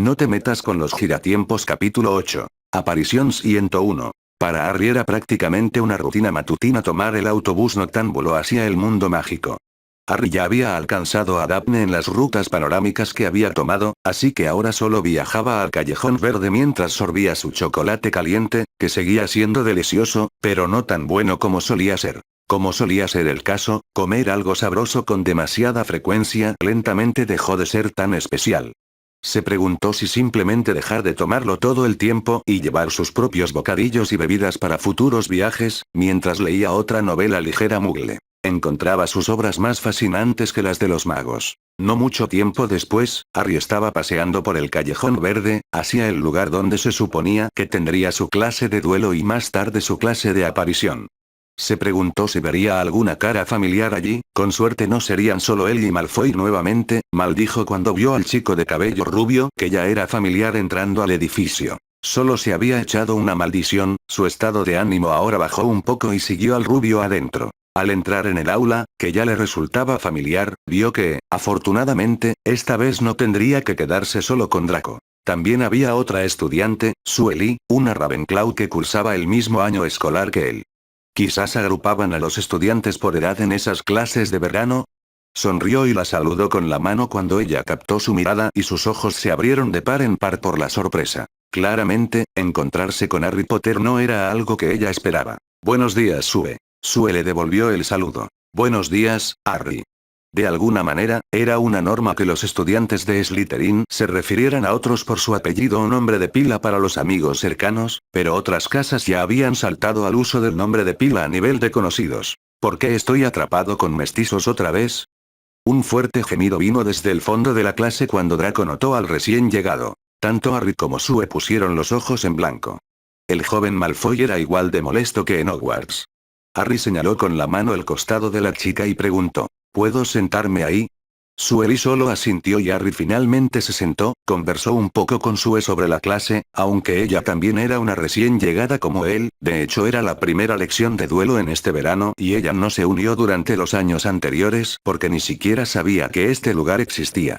No te metas con los giratiempos capítulo 8. Aparición 101. Para Harry era prácticamente una rutina matutina tomar el autobús noctámbulo hacia el mundo mágico. Harry ya había alcanzado a Daphne en las rutas panorámicas que había tomado, así que ahora solo viajaba al Callejón Verde mientras sorbía su chocolate caliente, que seguía siendo delicioso, pero no tan bueno como solía ser. Como solía ser el caso, comer algo sabroso con demasiada frecuencia lentamente dejó de ser tan especial. Se preguntó si simplemente dejar de tomarlo todo el tiempo y llevar sus propios bocadillos y bebidas para futuros viajes, mientras leía otra novela ligera Muggle. Encontraba sus obras más fascinantes que las de los magos. No mucho tiempo después, Harry estaba paseando por el Callejón Verde, hacia el lugar donde se suponía que tendría su clase de duelo y más tarde su clase de aparición. Se preguntó si vería alguna cara familiar allí, con suerte no serían solo él y Malfoy nuevamente, maldijo cuando vio al chico de cabello rubio que ya era familiar entrando al edificio. Solo se había echado una maldición, su estado de ánimo ahora bajó un poco y siguió al rubio adentro. Al entrar en el aula, que ya le resultaba familiar, vio que, afortunadamente, esta vez no tendría que quedarse solo con Draco. También había otra estudiante, Sueli, una Ravenclaw que cursaba el mismo año escolar que él. Quizás agrupaban a los estudiantes por edad en esas clases de verano. Sonrió y la saludó con la mano cuando ella captó su mirada y sus ojos se abrieron de par en par por la sorpresa. Claramente, encontrarse con Harry Potter no era algo que ella esperaba. Buenos días, Sue. Sue le devolvió el saludo. Buenos días, Harry. De alguna manera, era una norma que los estudiantes de Slytherin se refirieran a otros por su apellido o nombre de pila para los amigos cercanos, pero otras casas ya habían saltado al uso del nombre de pila a nivel de conocidos. ¿Por qué estoy atrapado con mestizos otra vez? Un fuerte gemido vino desde el fondo de la clase cuando Draco notó al recién llegado. Tanto Harry como Sue pusieron los ojos en blanco. El joven Malfoy era igual de molesto que en Hogwarts. Harry señaló con la mano el costado de la chica y preguntó, ¿puedo sentarme ahí? Sueli solo asintió y Harry finalmente se sentó, conversó un poco con Sue sobre la clase, aunque ella también era una recién llegada como él, de hecho era la primera lección de duelo en este verano y ella no se unió durante los años anteriores porque ni siquiera sabía que este lugar existía.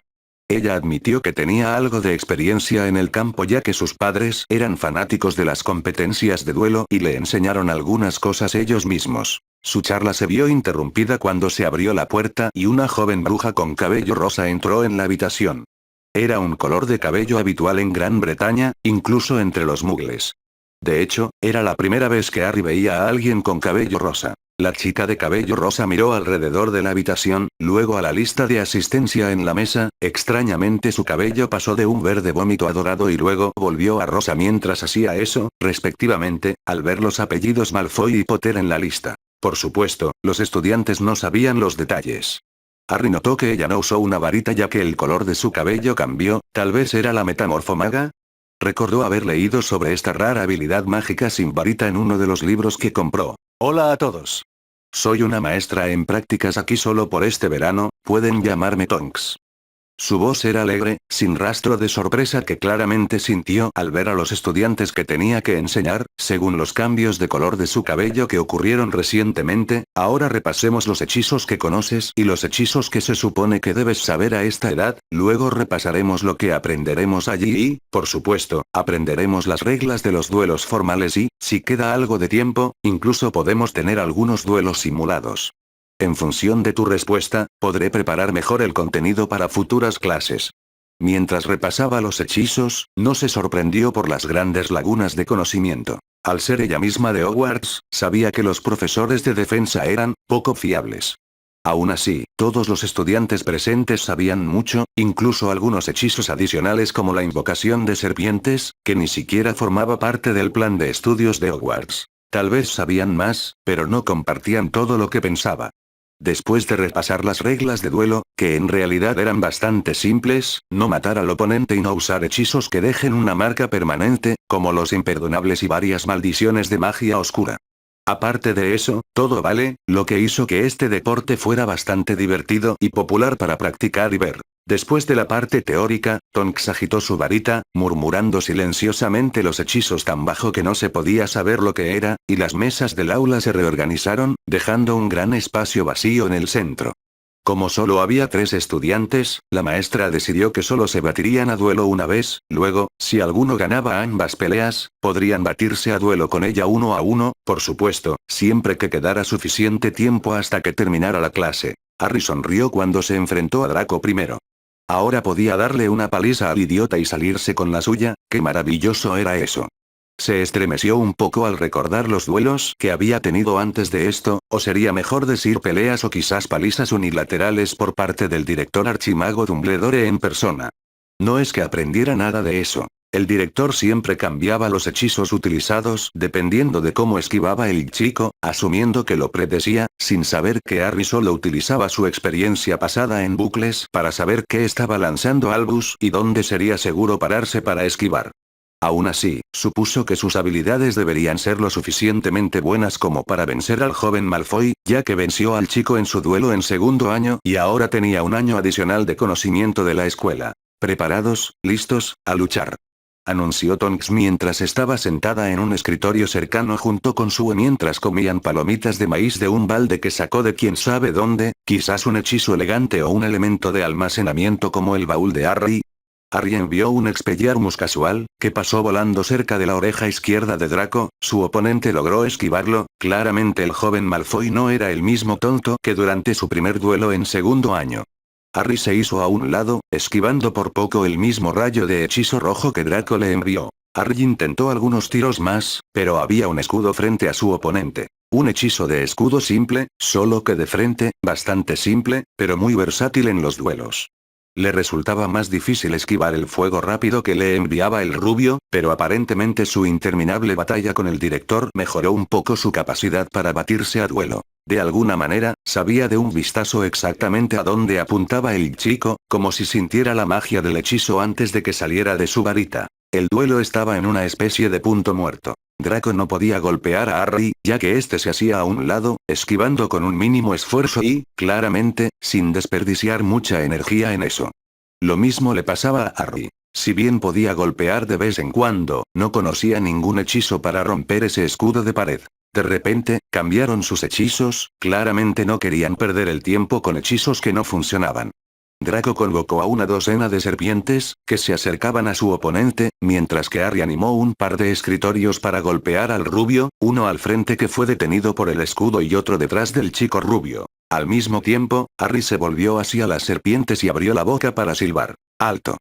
Ella admitió que tenía algo de experiencia en el campo ya que sus padres eran fanáticos de las competencias de duelo y le enseñaron algunas cosas ellos mismos. Su charla se vio interrumpida cuando se abrió la puerta y una joven bruja con cabello rosa entró en la habitación. Era un color de cabello habitual en Gran Bretaña, incluso entre los muggles. De hecho, era la primera vez que Harry veía a alguien con cabello rosa. La chica de cabello rosa miró alrededor de la habitación, luego a la lista de asistencia en la mesa, extrañamente su cabello pasó de un verde vómito a dorado y luego volvió a rosa mientras hacía eso, respectivamente, al ver los apellidos Malfoy y Potter en la lista. Por supuesto, los estudiantes no sabían los detalles. Harry notó que ella no usó una varita ya que el color de su cabello cambió, tal vez era la metamorfomaga. Recordó haber leído sobre esta rara habilidad mágica sin varita en uno de los libros que compró. Hola a todos. Soy una maestra en prácticas aquí solo por este verano, pueden llamarme Tonks. Su voz era alegre, sin rastro de sorpresa que claramente sintió al ver a los estudiantes que tenía que enseñar, según los cambios de color de su cabello que ocurrieron recientemente. Ahora repasemos los hechizos que conoces y los hechizos que se supone que debes saber a esta edad, luego repasaremos lo que aprenderemos allí y, por supuesto, aprenderemos las reglas de los duelos formales y, si queda algo de tiempo, incluso podemos tener algunos duelos simulados. En función de tu respuesta, podré preparar mejor el contenido para futuras clases. Mientras repasaba los hechizos, no se sorprendió por las grandes lagunas de conocimiento. Al ser ella misma de Hogwarts, sabía que los profesores de defensa eran poco fiables. Aún así, todos los estudiantes presentes sabían mucho, incluso algunos hechizos adicionales como la invocación de serpientes, que ni siquiera formaba parte del plan de estudios de Hogwarts. Tal vez sabían más, pero no compartían todo lo que pensaba. Después de repasar las reglas de duelo, que en realidad eran bastante simples, no matar al oponente y no usar hechizos que dejen una marca permanente, como los imperdonables y varias maldiciones de magia oscura. Aparte de eso, todo vale, lo que hizo que este deporte fuera bastante divertido y popular para practicar y ver. Después de la parte teórica, Tonks agitó su varita, murmurando silenciosamente los hechizos tan bajo que no se podía saber lo que era, y las mesas del aula se reorganizaron, dejando un gran espacio vacío en el centro. Como solo había 3 estudiantes, la maestra decidió que solo se batirían a duelo una vez, luego, si alguno ganaba ambas peleas, podrían batirse a duelo con ella 1 a 1, por supuesto, siempre que quedara suficiente tiempo hasta que terminara la clase. Harry sonrió cuando se enfrentó a Draco primero. Ahora podía darle una paliza al idiota y salirse con la suya, qué maravilloso era eso. Se estremeció un poco al recordar los duelos que había tenido antes de esto, o sería mejor decir peleas o quizás palizas unilaterales por parte del director archimago Dumbledore en persona. No es que aprendiera nada de eso. El director siempre cambiaba los hechizos utilizados dependiendo de cómo esquivaba el chico, asumiendo que lo predecía, sin saber que Harry solo utilizaba su experiencia pasada en bucles para saber qué estaba lanzando Albus y dónde sería seguro pararse para esquivar. Aún así, supuso que sus habilidades deberían ser lo suficientemente buenas como para vencer al joven Malfoy, ya que venció al chico en su duelo en segundo año y ahora tenía un año adicional de conocimiento de la escuela. ¿Preparados, listos, a luchar?, anunció Tonks mientras estaba sentada en un escritorio cercano junto con Sue mientras comían palomitas de maíz de un balde que sacó de quién sabe dónde, quizás un hechizo elegante o un elemento de almacenamiento como el baúl de Harry. Harry envió un Expelliarmus casual, que pasó volando cerca de la oreja izquierda de Draco, su oponente logró esquivarlo, claramente el joven Malfoy no era el mismo tonto que durante su primer duelo en segundo año. Harry se hizo a un lado, esquivando por poco el mismo rayo de hechizo rojo que Draco le envió. Harry intentó algunos tiros más, pero había un escudo frente a su oponente. Un hechizo de escudo simple, solo que de frente, bastante simple, pero muy versátil en los duelos. Le resultaba más difícil esquivar el fuego rápido que le enviaba el rubio, pero aparentemente su interminable batalla con el director mejoró un poco su capacidad para batirse a duelo. De alguna manera, sabía de un vistazo exactamente a dónde apuntaba el chico, como si sintiera la magia del hechizo antes de que saliera de su varita. El duelo estaba en una especie de punto muerto. Draco no podía golpear a Harry, ya que éste se hacía a un lado, esquivando con un mínimo esfuerzo y, claramente, sin desperdiciar mucha energía en eso. Lo mismo le pasaba a Harry. Si bien podía golpear de vez en cuando, no conocía ningún hechizo para romper ese escudo de pared. De repente, cambiaron sus hechizos, claramente no querían perder el tiempo con hechizos que no funcionaban. Draco convocó a una docena de serpientes, que se acercaban a su oponente, mientras que Harry animó un par de escritorios para golpear al rubio, uno al frente que fue detenido por el escudo y otro detrás del chico rubio. Al mismo tiempo, Harry se volvió hacia las serpientes y abrió la boca para silbar. ¡Alto!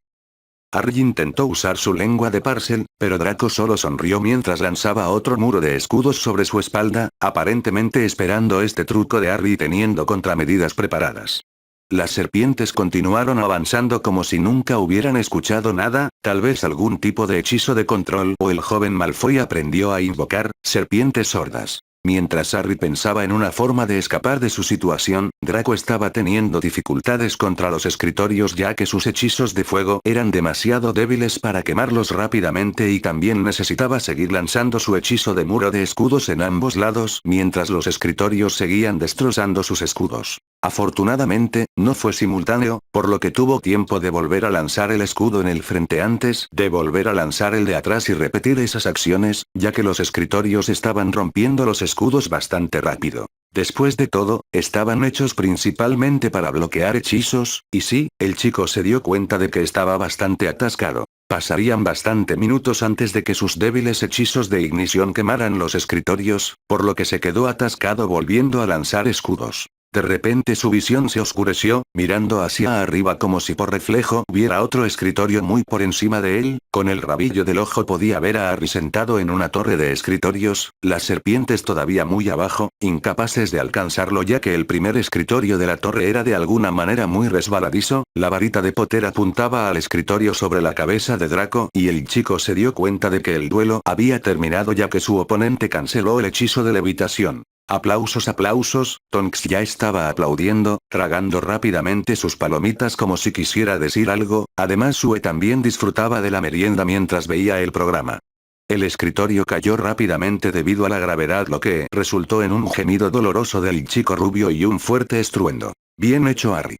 Harry intentó usar su lengua de Parcel, pero Draco solo sonrió mientras lanzaba otro muro de escudos sobre su espalda, aparentemente esperando este truco de Harry y teniendo contramedidas preparadas. Las serpientes continuaron avanzando como si nunca hubieran escuchado nada, tal vez algún tipo de hechizo de control o el joven Malfoy aprendió a invocar serpientes sordas. Mientras Harry pensaba en una forma de escapar de su situación, Draco estaba teniendo dificultades contra los escritorios ya que sus hechizos de fuego eran demasiado débiles para quemarlos rápidamente y también necesitaba seguir lanzando su hechizo de muro de escudos en ambos lados mientras los escritorios seguían destrozando sus escudos. Afortunadamente, no fue simultáneo, por lo que tuvo tiempo de volver a lanzar el escudo en el frente antes de volver a lanzar el de atrás y repetir esas acciones, ya que los escritorios estaban rompiendo los escudos bastante rápido. Después de todo, estaban hechos principalmente para bloquear hechizos, y sí, el chico se dio cuenta de que estaba bastante atascado. Pasarían bastante minutos antes de que sus débiles hechizos de ignición quemaran los escritorios, por lo que se quedó atascado volviendo a lanzar escudos. De repente su visión se oscureció, mirando hacia arriba como si por reflejo viera otro escritorio muy por encima de él, con el rabillo del ojo podía ver a Harry sentado en una torre de escritorios, las serpientes todavía muy abajo, incapaces de alcanzarlo ya que el primer escritorio de la torre era de alguna manera muy resbaladizo, la varita de Potter apuntaba al escritorio sobre la cabeza de Draco y el chico se dio cuenta de que el duelo había terminado ya que su oponente canceló el hechizo de levitación. Aplausos, aplausos, Tonks ya estaba aplaudiendo, tragando rápidamente sus palomitas como si quisiera decir algo, además Sue también disfrutaba de la merienda mientras veía el programa. El escritorio cayó rápidamente debido a la gravedad lo que resultó en un gemido doloroso del chico rubio y un fuerte estruendo. Bien hecho Harry.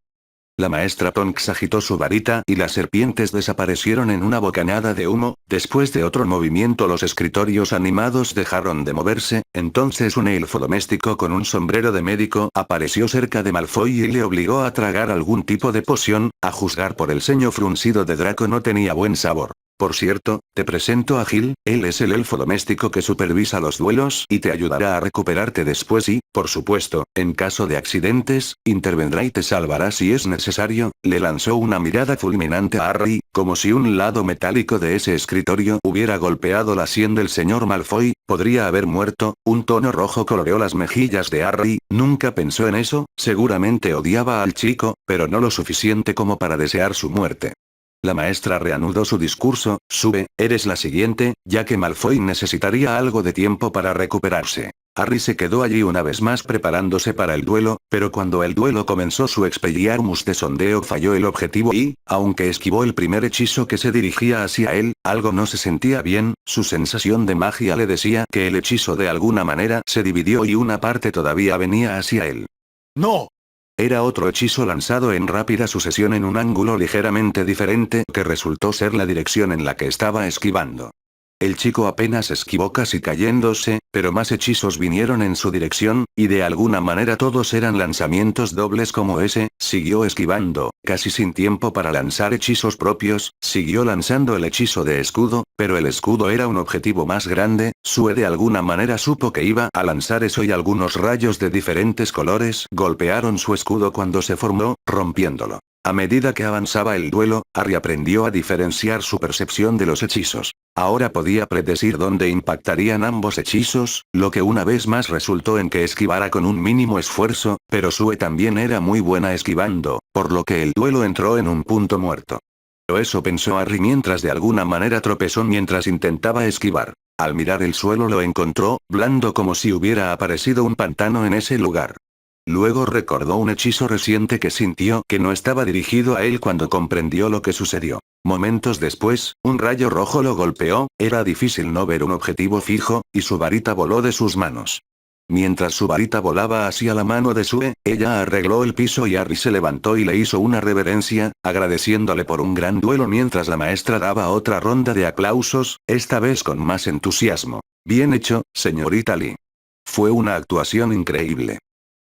La maestra Tonks agitó su varita y las serpientes desaparecieron en una bocanada de humo. Después de otro movimiento los escritorios animados dejaron de moverse. Entonces un elfo doméstico con un sombrero de médico apareció cerca de Malfoy y le obligó a tragar algún tipo de poción. A juzgar por el ceño fruncido de Draco no tenía buen sabor. Por cierto, te presento a Gil, él es el elfo doméstico que supervisa los duelos y te ayudará a recuperarte después y, por supuesto, en caso de accidentes, intervendrá y te salvará si es necesario. Le lanzó una mirada fulminante a Harry, como si un lado metálico de ese escritorio hubiera golpeado la sien del señor Malfoy. Podría haber muerto. Un tono rojo coloreó las mejillas de Harry. Nunca pensó en eso, seguramente odiaba al chico, pero no lo suficiente como para desear su muerte. La maestra reanudó su discurso. Sube, eres la siguiente, ya que Malfoy necesitaría algo de tiempo para recuperarse. Harry se quedó allí una vez más preparándose para el duelo, pero cuando el duelo comenzó su Expelliarmus de sondeo falló el objetivo y, aunque esquivó el primer hechizo que se dirigía hacia él, algo no se sentía bien. Su sensación de magia le decía que el hechizo de alguna manera se dividió y una parte todavía venía hacia él. ¡No! Era otro hechizo lanzado en rápida sucesión en un ángulo ligeramente diferente que resultó ser la dirección en la que estaba esquivando. El chico apenas esquivó casi cayéndose, pero más hechizos vinieron en su dirección, y de alguna manera todos eran lanzamientos dobles como ese. Siguió esquivando, casi sin tiempo para lanzar hechizos propios. Siguió lanzando el hechizo de escudo, pero el escudo era un objetivo más grande. Sue de alguna manera supo que iba a lanzar eso y algunos rayos de diferentes colores golpearon su escudo cuando se formó, rompiéndolo. A medida que avanzaba el duelo, Harry aprendió a diferenciar su percepción de los hechizos. Ahora podía predecir dónde impactarían ambos hechizos, lo que una vez más resultó en que esquivara con un mínimo esfuerzo, pero Sue también era muy buena esquivando, por lo que el duelo entró en un punto muerto. Pero eso pensó Harry mientras de alguna manera tropezó mientras intentaba esquivar. Al mirar el suelo lo encontró, blando como si hubiera aparecido un pantano en ese lugar. Luego recordó un hechizo reciente que sintió que no estaba dirigido a él cuando comprendió lo que sucedió. Momentos después, un rayo rojo lo golpeó. Era difícil no ver un objetivo fijo, y su varita voló de sus manos. Mientras su varita volaba hacia la mano de Sue, ella arregló el piso y Harry se levantó y le hizo una reverencia, agradeciéndole por un gran duelo mientras la maestra daba otra ronda de aplausos, esta vez con más entusiasmo. Bien hecho, señorita Lee. Fue una actuación increíble.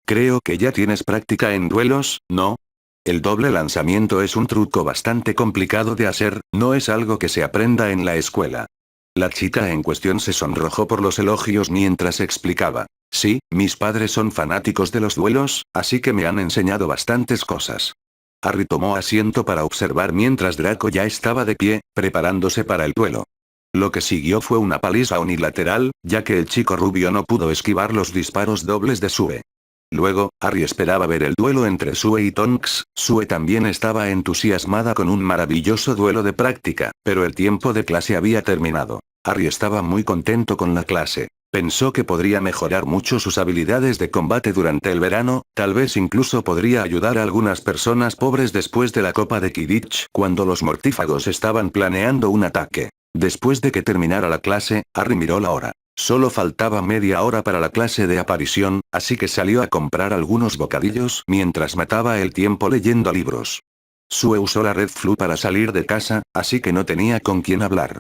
Creo que ya tienes práctica en duelos, ¿no? El doble lanzamiento es un truco bastante complicado de hacer, no es algo que se aprenda en la escuela. La chica en cuestión se sonrojó por los elogios mientras explicaba. Sí, mis padres son fanáticos de los duelos, así que me han enseñado bastantes cosas. Harry tomó asiento para observar mientras Draco ya estaba de pie, preparándose para el duelo. Lo que siguió fue una paliza unilateral, ya que el chico rubio no pudo esquivar los disparos dobles de Sue. Luego, Harry esperaba ver el duelo entre Sue y Tonks. Sue también estaba entusiasmada con un maravilloso duelo de práctica, pero el tiempo de clase había terminado. Harry estaba muy contento con la clase. Pensó que podría mejorar mucho sus habilidades de combate durante el verano, tal vez incluso podría ayudar a algunas personas pobres después de la Copa de Quidditch cuando los mortífagos estaban planeando un ataque. Después de que terminara la clase, Harry miró la hora. Solo faltaba media hora para la clase de aparición, así que salió a comprar algunos bocadillos mientras mataba el tiempo leyendo libros. Sue usó la Red Flu para salir de casa, así que no tenía con quién hablar.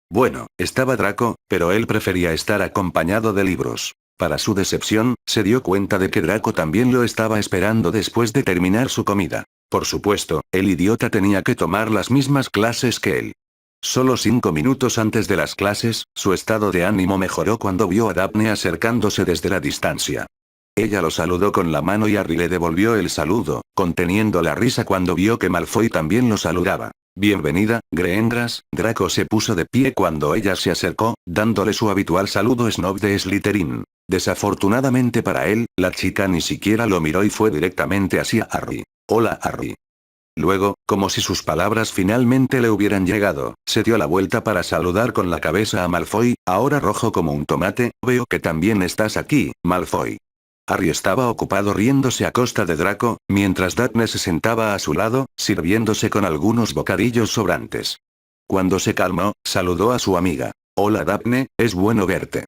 Bueno, estaba Draco, pero él prefería estar acompañado de libros. Para su decepción, se dio cuenta de que Draco también lo estaba esperando después de terminar su comida. Por supuesto, el idiota tenía que tomar las mismas clases que él. Solo 5 minutos antes de las clases, su estado de ánimo mejoró cuando vio a Daphne acercándose desde la distancia. Ella lo saludó con la mano y Harry le devolvió el saludo, conteniendo la risa cuando vio que Malfoy también lo saludaba. Bienvenida, Greengrass. Draco se puso de pie cuando ella se acercó, dándole su habitual saludo snob de Slytherin. Desafortunadamente para él, la chica ni siquiera lo miró y fue directamente hacia Harry. Hola Harry. Luego, como si sus palabras finalmente le hubieran llegado, se dio la vuelta para saludar con la cabeza a Malfoy, ahora rojo como un tomate. Veo que también estás aquí, Malfoy. Harry estaba ocupado riéndose a costa de Draco, mientras Daphne se sentaba a su lado, sirviéndose con algunos bocadillos sobrantes. Cuando se calmó, saludó a su amiga. Hola Daphne, es bueno verte.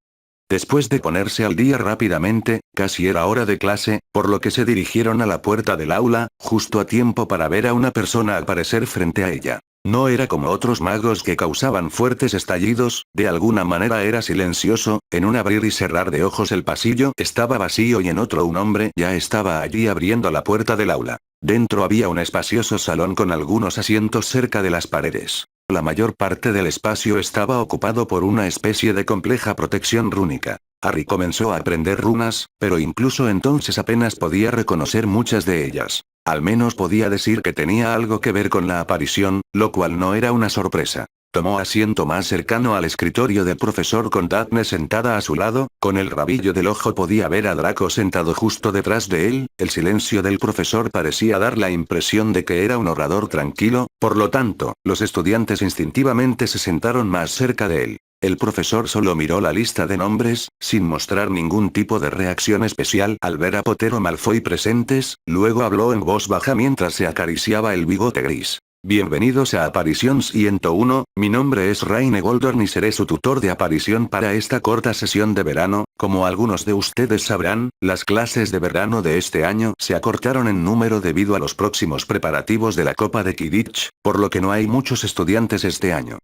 Después de ponerse al día rápidamente, casi era hora de clase, por lo que se dirigieron a la puerta del aula, justo a tiempo para ver a una persona aparecer frente a ella. No era como otros magos que causaban fuertes estallidos, de alguna manera era silencioso, en un abrir y cerrar de ojos el pasillo estaba vacío y en otro un hombre ya estaba allí abriendo la puerta del aula. Dentro había un espacioso salón con algunos asientos cerca de las paredes. La mayor parte del espacio estaba ocupado por una especie de compleja protección rúnica. Harry comenzó a aprender runas, pero incluso entonces apenas podía reconocer muchas de ellas. Al menos podía decir que tenía algo que ver con la aparición, lo cual no era una sorpresa. Tomó asiento más cercano al escritorio del profesor con Daphne sentada a su lado, con el rabillo del ojo podía ver a Draco sentado justo detrás de él, el silencio del profesor parecía dar la impresión de que era un orador tranquilo, por lo tanto, los estudiantes instintivamente se sentaron más cerca de él. El profesor solo miró la lista de nombres, sin mostrar ningún tipo de reacción especial al ver a Potter o Malfoy presentes, luego habló en voz baja mientras se acariciaba el bigote gris. Bienvenidos a Aparición 101, mi nombre es Raine Goldorn y seré su tutor de aparición para esta corta sesión de verano. Como algunos de ustedes sabrán, las clases de verano de este año se acortaron en número debido a los próximos preparativos de la Copa de Quidditch, por lo que no hay muchos estudiantes este año.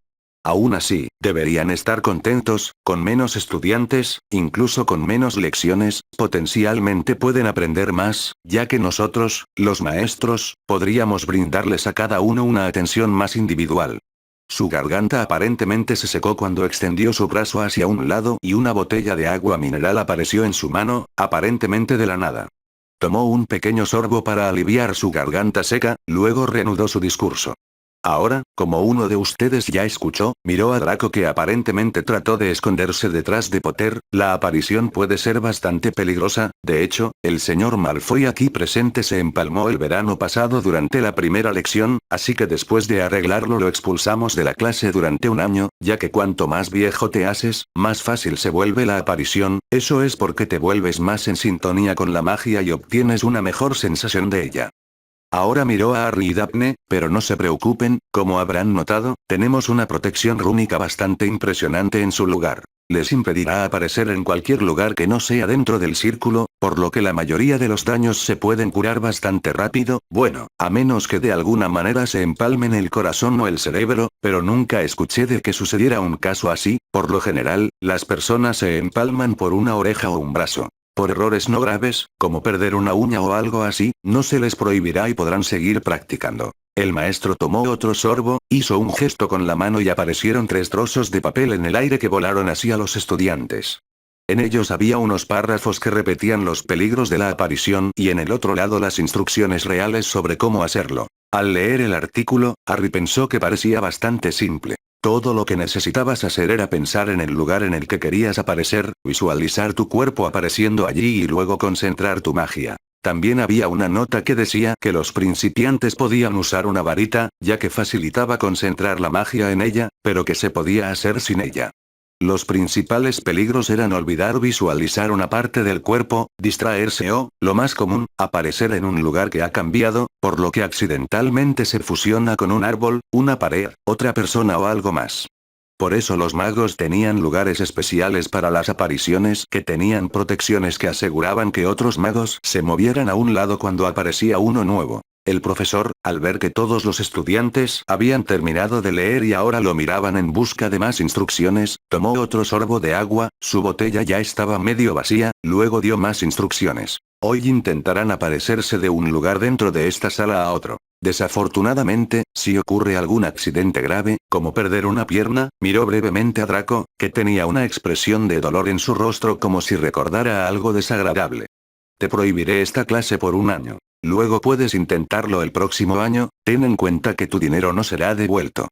Aún así, deberían estar contentos, con menos estudiantes, incluso con menos lecciones, potencialmente pueden aprender más, ya que nosotros, los maestros, podríamos brindarles a cada uno una atención más individual. Su garganta aparentemente se secó cuando extendió su brazo hacia un lado y una botella de agua mineral apareció en su mano, aparentemente de la nada. Tomó un pequeño sorbo para aliviar su garganta seca, luego reanudó su discurso. Ahora, como uno de ustedes ya escuchó, miró a Draco que aparentemente trató de esconderse detrás de Potter, la aparición puede ser bastante peligrosa, de hecho, el señor Malfoy aquí presente se empalmó el verano pasado durante la primera lección, así que después de arreglarlo lo expulsamos de la clase durante un año, ya que cuanto más viejo te haces, más fácil se vuelve la aparición, eso es porque te vuelves más en sintonía con la magia y obtienes una mejor sensación de ella. Ahora miró a Harry y Daphne, pero no se preocupen, como habrán notado, tenemos una protección rúnica bastante impresionante en su lugar. Les impedirá aparecer en cualquier lugar que no sea dentro del círculo, por lo que la mayoría de los daños se pueden curar bastante rápido, bueno, a menos que de alguna manera se empalmen el corazón o el cerebro, pero nunca escuché de que sucediera un caso así, por lo general, las personas se empalman por una oreja o un brazo. Por errores no graves, como perder una uña o algo así, no se les prohibirá y podrán seguir practicando. El maestro tomó otro sorbo, hizo un gesto con la mano y aparecieron 3 trozos de papel en el aire que volaron hacia los estudiantes. En ellos había unos párrafos que repetían los peligros de la aparición y en el otro lado las instrucciones reales sobre cómo hacerlo. Al leer el artículo, Harry pensó que parecía bastante simple. Todo lo que necesitabas hacer era pensar en el lugar en el que querías aparecer, visualizar tu cuerpo apareciendo allí y luego concentrar tu magia. También había una nota que decía que los principiantes podían usar una varita, ya que facilitaba concentrar la magia en ella, pero que se podía hacer sin ella. Los principales peligros eran olvidar visualizar una parte del cuerpo, distraerse o, lo más común, aparecer en un lugar que ha cambiado, por lo que accidentalmente se fusiona con un árbol, una pared, otra persona o algo más. Por eso los magos tenían lugares especiales para las apariciones que tenían protecciones que aseguraban que otros magos se movieran a un lado cuando aparecía uno nuevo. El profesor, al ver que todos los estudiantes habían terminado de leer y ahora lo miraban en busca de más instrucciones, tomó otro sorbo de agua, su botella ya estaba medio vacía, luego dio más instrucciones. Hoy intentarán aparecerse de un lugar dentro de esta sala a otro. Desafortunadamente, si ocurre algún accidente grave, como perder una pierna, miró brevemente a Draco, que tenía una expresión de dolor en su rostro como si recordara algo desagradable. Te prohibiré esta clase por un año. Luego puedes intentarlo el próximo año, ten en cuenta que tu dinero no será devuelto.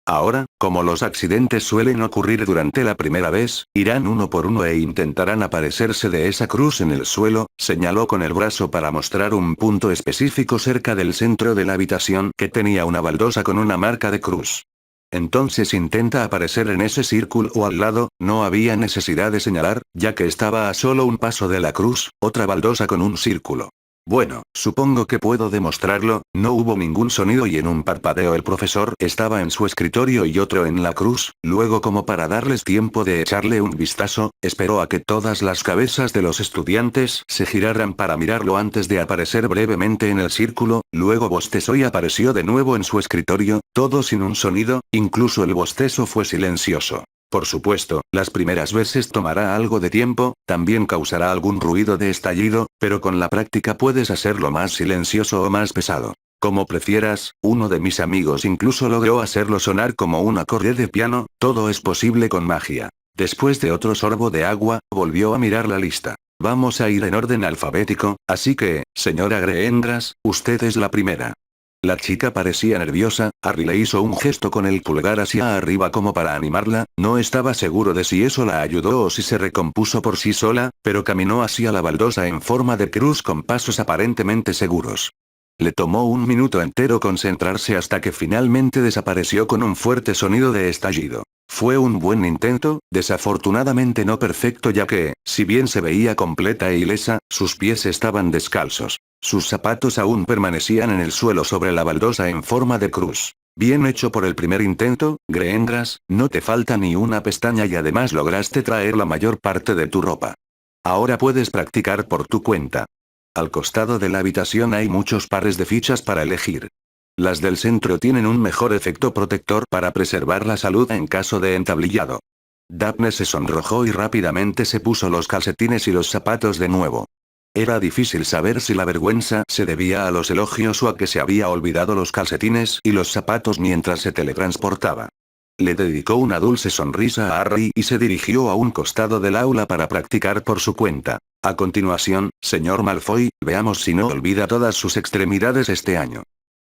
Ahora, como los accidentes suelen ocurrir durante la primera vez, irán uno por uno e intentarán aparecerse de esa cruz en el suelo, señaló con el brazo para mostrar un punto específico cerca del centro de la habitación que tenía una baldosa con una marca de cruz. Entonces intenta aparecer en ese círculo o al lado, no había necesidad de señalar, ya que estaba a solo un paso de la cruz, otra baldosa con un círculo. Bueno, supongo que puedo demostrarlo. No hubo ningún sonido y en un parpadeo el profesor estaba en su escritorio y otro en la cruz, luego como para darles tiempo de echarle un vistazo, esperó a que todas las cabezas de los estudiantes se giraran para mirarlo antes de aparecer brevemente en el círculo, luego bostezó y apareció de nuevo en su escritorio, todo sin un sonido, incluso el bostezo fue silencioso. Por supuesto, las primeras veces tomará algo de tiempo, también causará algún ruido de estallido, pero con la práctica puedes hacerlo más silencioso o más pesado. Como prefieras, uno de mis amigos incluso logró hacerlo sonar como un acorde de piano, todo es posible con magia. Después de otro sorbo de agua, volvió a mirar la lista. Vamos a ir en orden alfabético, así que, señora Greendras, usted es la primera. La chica parecía nerviosa, Harry le hizo un gesto con el pulgar hacia arriba como para animarla, no estaba seguro de si eso la ayudó o si se recompuso por sí sola, pero caminó hacia la baldosa en forma de cruz con pasos aparentemente seguros. Le tomó un minuto entero concentrarse hasta que finalmente desapareció con un fuerte sonido de estallido. Fue un buen intento, desafortunadamente no perfecto ya que, si bien se veía completa e ilesa, sus pies estaban descalzos. Sus zapatos aún permanecían en el suelo sobre la baldosa en forma de cruz. Bien hecho por el primer intento, Greendras, no te falta ni una pestaña y además lograste traer la mayor parte de tu ropa. Ahora puedes practicar por tu cuenta. Al costado de la habitación hay muchos pares de fichas para elegir. Las del centro tienen un mejor efecto protector para preservar la salud en caso de entablillado. Daphne se sonrojó y rápidamente se puso los calcetines y los zapatos de nuevo. Era difícil saber si la vergüenza se debía a los elogios o a que se había olvidado los calcetines y los zapatos mientras se teletransportaba. Le dedicó una dulce sonrisa a Harry y se dirigió a un costado del aula para practicar por su cuenta. A continuación, señor Malfoy, veamos si no olvida todas sus extremidades este año.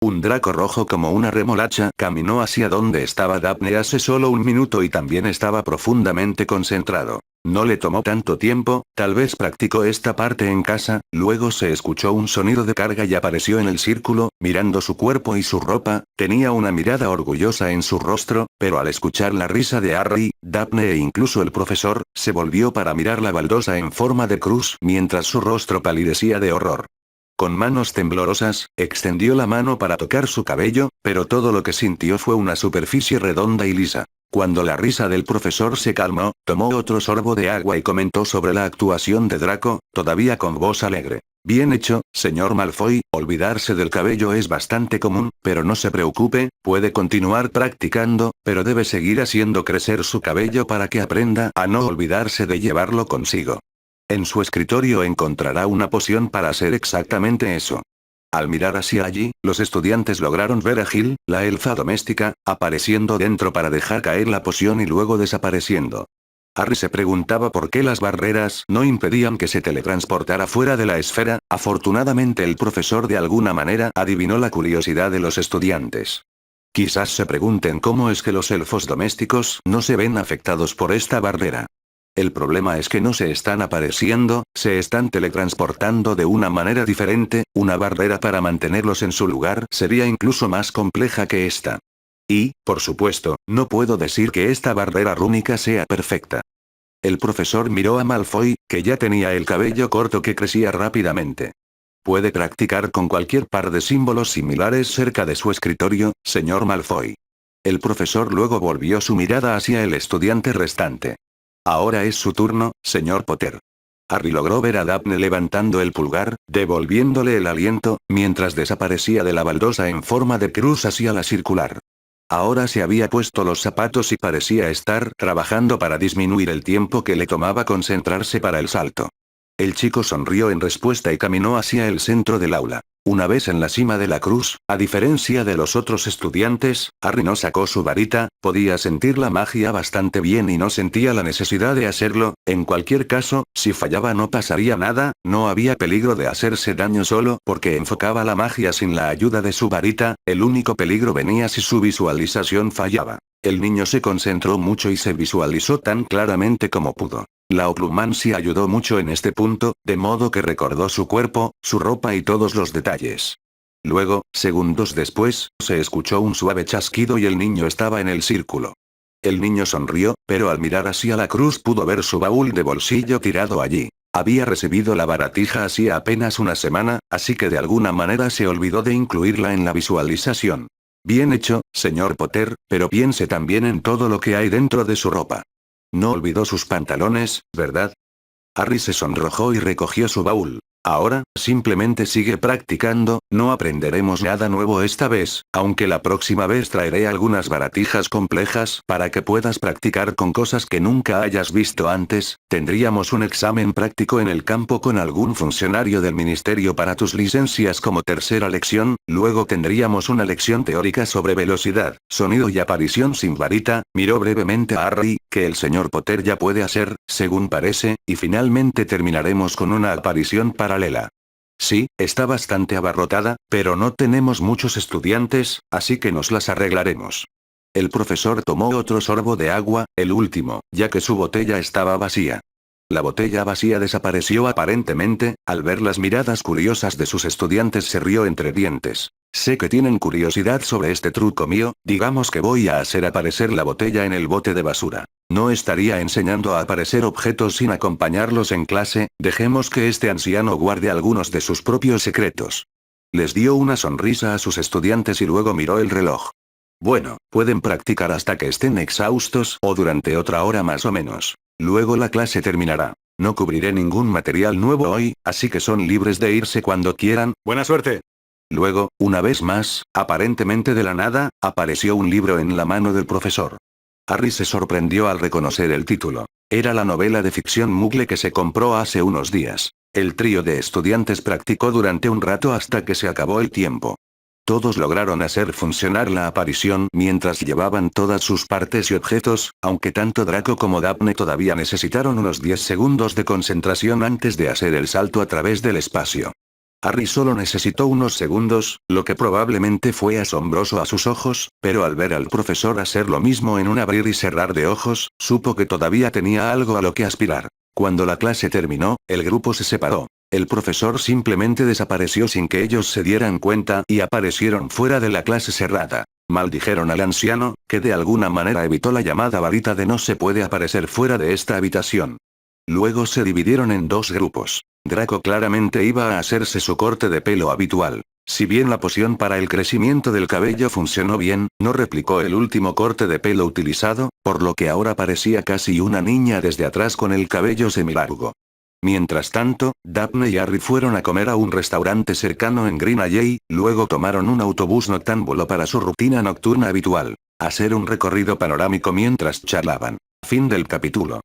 Un Draco rojo como una remolacha caminó hacia donde estaba Daphne hace solo un minuto y también estaba profundamente concentrado. No le tomó tanto tiempo, tal vez practicó esta parte en casa, luego se escuchó un sonido de carga y apareció en el círculo, mirando su cuerpo y su ropa, tenía una mirada orgullosa en su rostro, pero al escuchar la risa de Harry, Daphne e incluso el profesor, se volvió para mirar la baldosa en forma de cruz mientras su rostro palidecía de horror. Con manos temblorosas, extendió la mano para tocar su cabello, pero todo lo que sintió fue una superficie redonda y lisa. Cuando la risa del profesor se calmó, tomó otro sorbo de agua y comentó sobre la actuación de Draco, todavía con voz alegre. Bien hecho, señor Malfoy, olvidarse del cabello es bastante común, pero no se preocupe, puede continuar practicando, pero debe seguir haciendo crecer su cabello para que aprenda a no olvidarse de llevarlo consigo. En su escritorio encontrará una poción para hacer exactamente eso. Al mirar hacia allí, los estudiantes lograron ver a Gil, la elfa doméstica, apareciendo dentro para dejar caer la poción y luego desapareciendo. Harry se preguntaba por qué las barreras no impedían que se teletransportara fuera de la esfera, afortunadamente el profesor de alguna manera adivinó la curiosidad de los estudiantes. Quizás se pregunten cómo es que los elfos domésticos no se ven afectados por esta barrera. El problema es que no se están apareciendo, se están teletransportando de una manera diferente, una barrera para mantenerlos en su lugar sería incluso más compleja que esta. Y, por supuesto, no puedo decir que esta barrera rúnica sea perfecta. El profesor miró a Malfoy, que ya tenía el cabello corto que crecía rápidamente. Puede practicar con cualquier par de símbolos similares cerca de su escritorio, señor Malfoy. El profesor luego volvió su mirada hacia el estudiante restante. Ahora es su turno, señor Potter. Harry logró ver a Daphne levantando el pulgar, devolviéndole el aliento, mientras desaparecía de la baldosa en forma de cruz hacia la circular. Ahora se había puesto los zapatos y parecía estar trabajando para disminuir el tiempo que le tomaba concentrarse para el salto. El chico sonrió en respuesta y caminó hacia el centro del aula. Una vez en la cima de la cruz, a diferencia de los otros estudiantes, Harry no sacó su varita, podía sentir la magia bastante bien y no sentía la necesidad de hacerlo, en cualquier caso, si fallaba no pasaría nada, no había peligro de hacerse daño solo porque enfocaba la magia sin la ayuda de su varita, el único peligro venía si su visualización fallaba. El niño se concentró mucho y se visualizó tan claramente como pudo. La oclumancia ayudó mucho en este punto, de modo que recordó su cuerpo, su ropa y todos los detalles. Luego, segundos después, se escuchó un suave chasquido y el niño estaba en el círculo. El niño sonrió, pero al mirar hacia la cruz pudo ver su baúl de bolsillo tirado allí. Había recibido la baratija hacía apenas una semana, así que de alguna manera se olvidó de incluirla en la visualización. Bien hecho, señor Potter, pero piense también en todo lo que hay dentro de su ropa. No olvidó sus pantalones, ¿verdad? Harry se sonrojó y recogió su baúl. Ahora, simplemente sigue practicando, no aprenderemos nada nuevo esta vez, aunque la próxima vez traeré algunas baratijas complejas para que puedas practicar con cosas que nunca hayas visto antes. Tendríamos un examen práctico en el campo con algún funcionario del ministerio para tus licencias como tercera lección, luego tendríamos una lección teórica sobre velocidad, sonido y aparición sin varita. Miró brevemente a Harry, que el señor Potter ya puede hacer, según parece, y finalmente terminaremos con una aparición paralela. Sí, está bastante abarrotada, pero no tenemos muchos estudiantes, así que nos las arreglaremos. El profesor tomó otro sorbo de agua, el último, ya que su botella estaba vacía. La botella vacía desapareció aparentemente, al ver las miradas curiosas de sus estudiantes se rió entre dientes. Sé que tienen curiosidad sobre este truco mío, digamos que voy a hacer aparecer la botella en el bote de basura. No estaría enseñando a aparecer objetos sin acompañarlos en clase, dejemos que este anciano guarde algunos de sus propios secretos. Les dio una sonrisa a sus estudiantes y luego miró el reloj. Bueno, pueden practicar hasta que estén exhaustos o durante otra hora más o menos. Luego la clase terminará. No cubriré ningún material nuevo hoy, así que son libres de irse cuando quieran. ¡Buena suerte! Luego, una vez más, aparentemente de la nada, apareció un libro en la mano del profesor. Harry se sorprendió al reconocer el título. Era la novela de ficción Muggle que se compró hace unos días. El trío de estudiantes practicó durante un rato hasta que se acabó el tiempo. Todos lograron hacer funcionar la aparición mientras llevaban todas sus partes y objetos, aunque tanto Draco como Daphne todavía necesitaron unos 10 segundos de concentración antes de hacer el salto a través del espacio. Harry solo necesitó unos segundos, lo que probablemente fue asombroso a sus ojos, pero al ver al profesor hacer lo mismo en un abrir y cerrar de ojos, supo que todavía tenía algo a lo que aspirar. Cuando la clase terminó, el grupo se separó. El profesor simplemente desapareció sin que ellos se dieran cuenta y aparecieron fuera de la clase cerrada. Maldijeron al anciano, que de alguna manera evitó la llamada varita de no se puede aparecer fuera de esta habitación. Luego se dividieron en dos grupos. Draco claramente iba a hacerse su corte de pelo habitual. Si bien la poción para el crecimiento del cabello funcionó bien, no replicó el último corte de pelo utilizado, por lo que ahora parecía casi una niña desde atrás con el cabello semilargo. Mientras tanto, Daphne y Harry fueron a comer a un restaurante cercano en Green Alley, luego tomaron un autobús noctámbulo para su rutina nocturna habitual. Hacer un recorrido panorámico mientras charlaban. Fin del capítulo.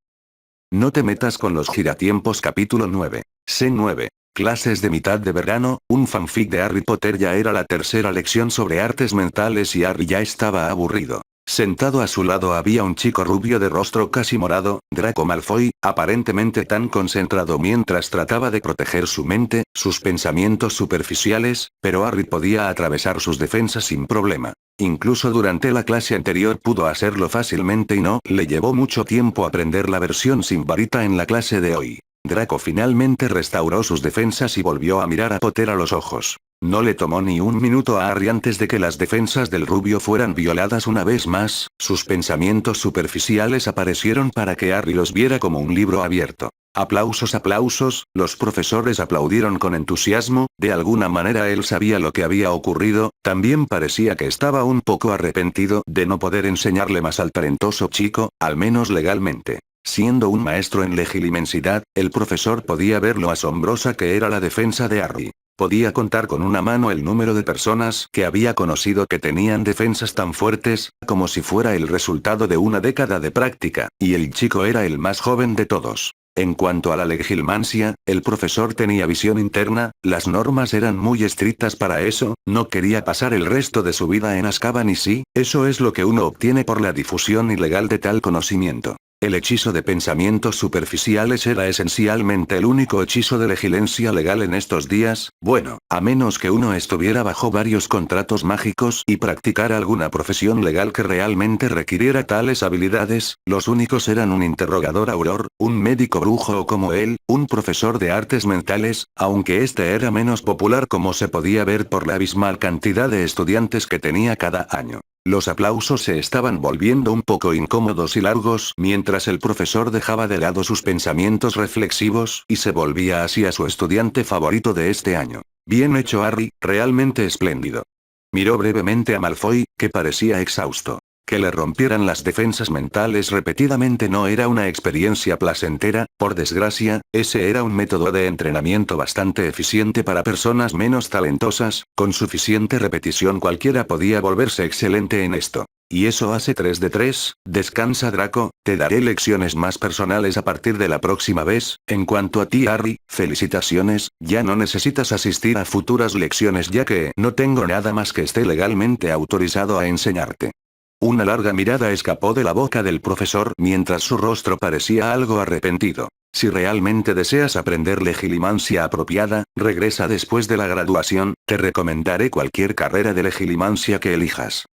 No te metas con los giratiempos capítulo 9. C9. Clases de mitad de verano, un fanfic de Harry Potter ya era la tercera lección sobre artes mentales y Harry ya estaba aburrido. Sentado a su lado había un chico rubio de rostro casi morado, Draco Malfoy, aparentemente tan concentrado mientras trataba de proteger su mente, sus pensamientos superficiales, pero Harry podía atravesar sus defensas sin problema. Incluso durante la clase anterior pudo hacerlo fácilmente y no le llevó mucho tiempo aprender la versión sin varita en la clase de hoy. Draco finalmente restauró sus defensas y volvió a mirar a Potter a los ojos. No le tomó ni un minuto a Harry antes de que las defensas del rubio fueran violadas una vez más, sus pensamientos superficiales aparecieron para que Harry los viera como un libro abierto. Aplausos, aplausos, los profesores aplaudieron con entusiasmo, de alguna manera él sabía lo que había ocurrido, también parecía que estaba un poco arrepentido de no poder enseñarle más al talentoso chico, al menos legalmente. Siendo un maestro en legilimensidad, el profesor podía ver lo asombrosa que era la defensa de Harry. Podía contar con una mano el número de personas que había conocido que tenían defensas tan fuertes, como si fuera el resultado de una década de práctica, y el chico era el más joven de todos. En cuanto a la legilmancia, el profesor tenía visión interna, las normas eran muy estrictas para eso, no quería pasar el resto de su vida en Azkaban y sí, eso es lo que uno obtiene por la difusión ilegal de tal conocimiento. El hechizo de pensamientos superficiales era esencialmente el único hechizo de legilencia legal en estos días, bueno, a menos que uno estuviera bajo varios contratos mágicos y practicara alguna profesión legal que realmente requiriera tales habilidades, los únicos eran un interrogador auror, un médico brujo o como él, un profesor de artes mentales, aunque este era menos popular como se podía ver por la abismal cantidad de estudiantes que tenía cada año. Los aplausos se estaban volviendo un poco incómodos y largos mientras el profesor dejaba de lado sus pensamientos reflexivos y se volvía hacia su estudiante favorito de este año. Bien hecho, Harry, realmente espléndido. Miró brevemente a Malfoy, que parecía exhausto. Que le rompieran las defensas mentales repetidamente no era una experiencia placentera, por desgracia, ese era un método de entrenamiento bastante eficiente para personas menos talentosas, con suficiente repetición cualquiera podía volverse excelente en esto. Y eso hace 3 de 3, descansa Draco, te daré lecciones más personales a partir de la próxima vez. En cuanto a ti, Harry, felicitaciones, ya no necesitas asistir a futuras lecciones ya que no tengo nada más que esté legalmente autorizado a enseñarte. Una larga mirada escapó de la boca del profesor mientras su rostro parecía algo arrepentido. Si realmente deseas aprender legilimancia apropiada, regresa después de la graduación, te recomendaré cualquier carrera de legilimancia que elijas.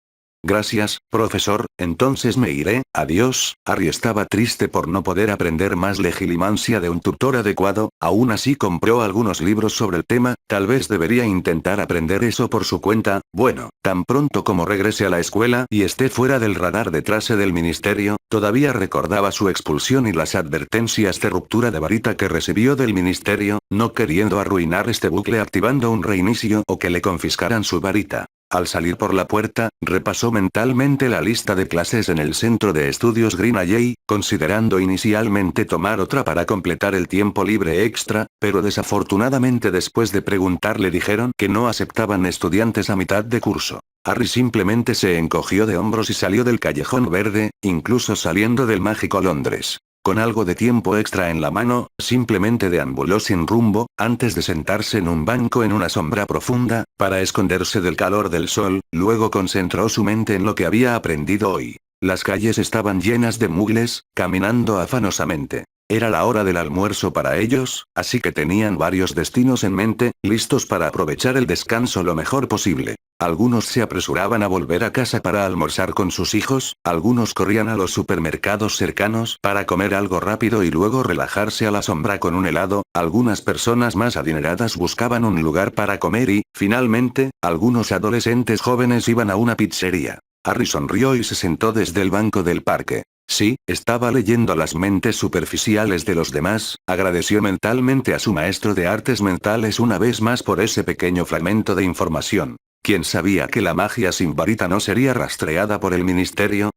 Gracias, profesor, entonces me iré, adiós. Harry estaba triste por no poder aprender más legilimancia de un tutor adecuado, aún así compró algunos libros sobre el tema, tal vez debería intentar aprender eso por su cuenta, bueno, tan pronto como regrese a la escuela y esté fuera del radar detrás del ministerio, todavía recordaba su expulsión y las advertencias de ruptura de varita que recibió del ministerio, no queriendo arruinar este bucle activando un reinicio o que le confiscaran su varita. Al salir por la puerta, repasó mentalmente la lista de clases en el centro de estudios Green Alley, considerando inicialmente tomar otra para completar el tiempo libre extra, pero desafortunadamente después de preguntar le dijeron que no aceptaban estudiantes a mitad de curso. Harry simplemente se encogió de hombros y salió del callejón verde, incluso saliendo del mágico Londres. Con algo de tiempo extra en la mano, simplemente deambuló sin rumbo, antes de sentarse en un banco en una sombra profunda, para esconderse del calor del sol, luego concentró su mente en lo que había aprendido hoy. Las calles estaban llenas de muggles, caminando afanosamente. Era la hora del almuerzo para ellos, así que tenían varios destinos en mente, listos para aprovechar el descanso lo mejor posible. Algunos se apresuraban a volver a casa para almorzar con sus hijos, algunos corrían a los supermercados cercanos para comer algo rápido y luego relajarse a la sombra con un helado, algunas personas más adineradas buscaban un lugar para comer y, finalmente, algunos adolescentes jóvenes iban a una pizzería. Harry sonrió y se sentó desde el banco del parque. Sí, estaba leyendo las mentes superficiales de los demás, agradeció mentalmente a su maestro de artes mentales una vez más por ese pequeño fragmento de información. ¿Quién sabía que la magia sin varita no sería rastreada por el ministerio?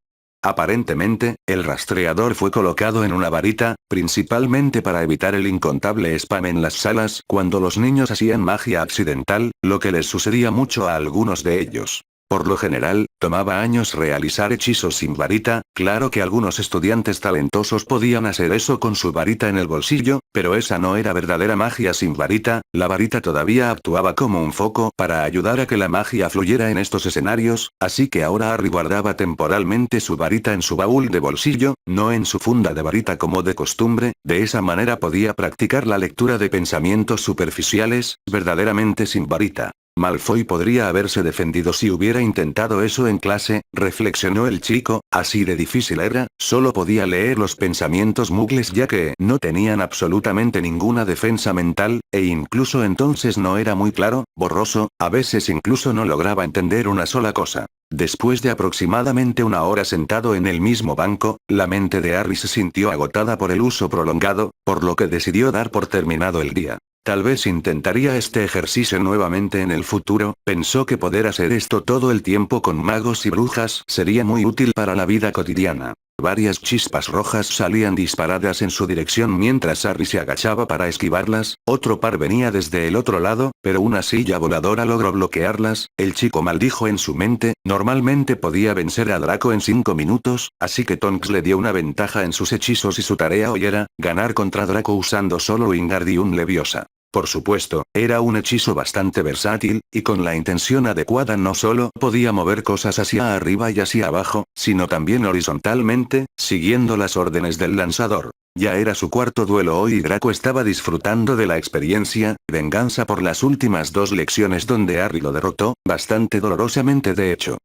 Aparentemente, el rastreador fue colocado en una varita, principalmente para evitar el incontable spam en las salas cuando los niños hacían magia accidental, lo que les sucedía mucho a algunos de ellos. Por lo general, tomaba años realizar hechizos sin varita, claro que algunos estudiantes talentosos podían hacer eso con su varita en el bolsillo, pero esa no era verdadera magia sin varita, la varita todavía actuaba como un foco para ayudar a que la magia fluyera en estos escenarios, así que ahora Harry guardaba temporalmente su varita en su baúl de bolsillo, no en su funda de varita como de costumbre, de esa manera podía practicar la lectura de pensamientos superficiales, verdaderamente sin varita. Malfoy podría haberse defendido si hubiera intentado eso en clase, reflexionó el chico, así de difícil era, solo podía leer los pensamientos muggles ya que no tenían absolutamente ninguna defensa mental, e incluso entonces no era muy claro, borroso, a veces incluso no lograba entender una sola cosa. Después de aproximadamente una hora sentado en el mismo banco, la mente de Harry se sintió agotada por el uso prolongado, por lo que decidió dar por terminado el día. Tal vez intentaría este ejercicio nuevamente en el futuro, pensó que poder hacer esto todo el tiempo con magos y brujas sería muy útil para la vida cotidiana. Varias chispas rojas salían disparadas en su dirección mientras Harry se agachaba para esquivarlas, otro par venía desde el otro lado, pero una silla voladora logró bloquearlas, el chico maldijo en su mente, normalmente podía vencer a Draco en 5 minutos, así que Tonks le dio una ventaja en sus hechizos y su tarea hoy era, ganar contra Draco usando solo Wingardium Leviosa. Por supuesto, era un hechizo bastante versátil, y con la intención adecuada no solo podía mover cosas hacia arriba y hacia abajo, sino también horizontalmente, siguiendo las órdenes del lanzador. Ya era su cuarto duelo hoy y Draco estaba disfrutando de la experiencia, venganza por las últimas 2 lecciones donde Harry lo derrotó, bastante dolorosamente de hecho.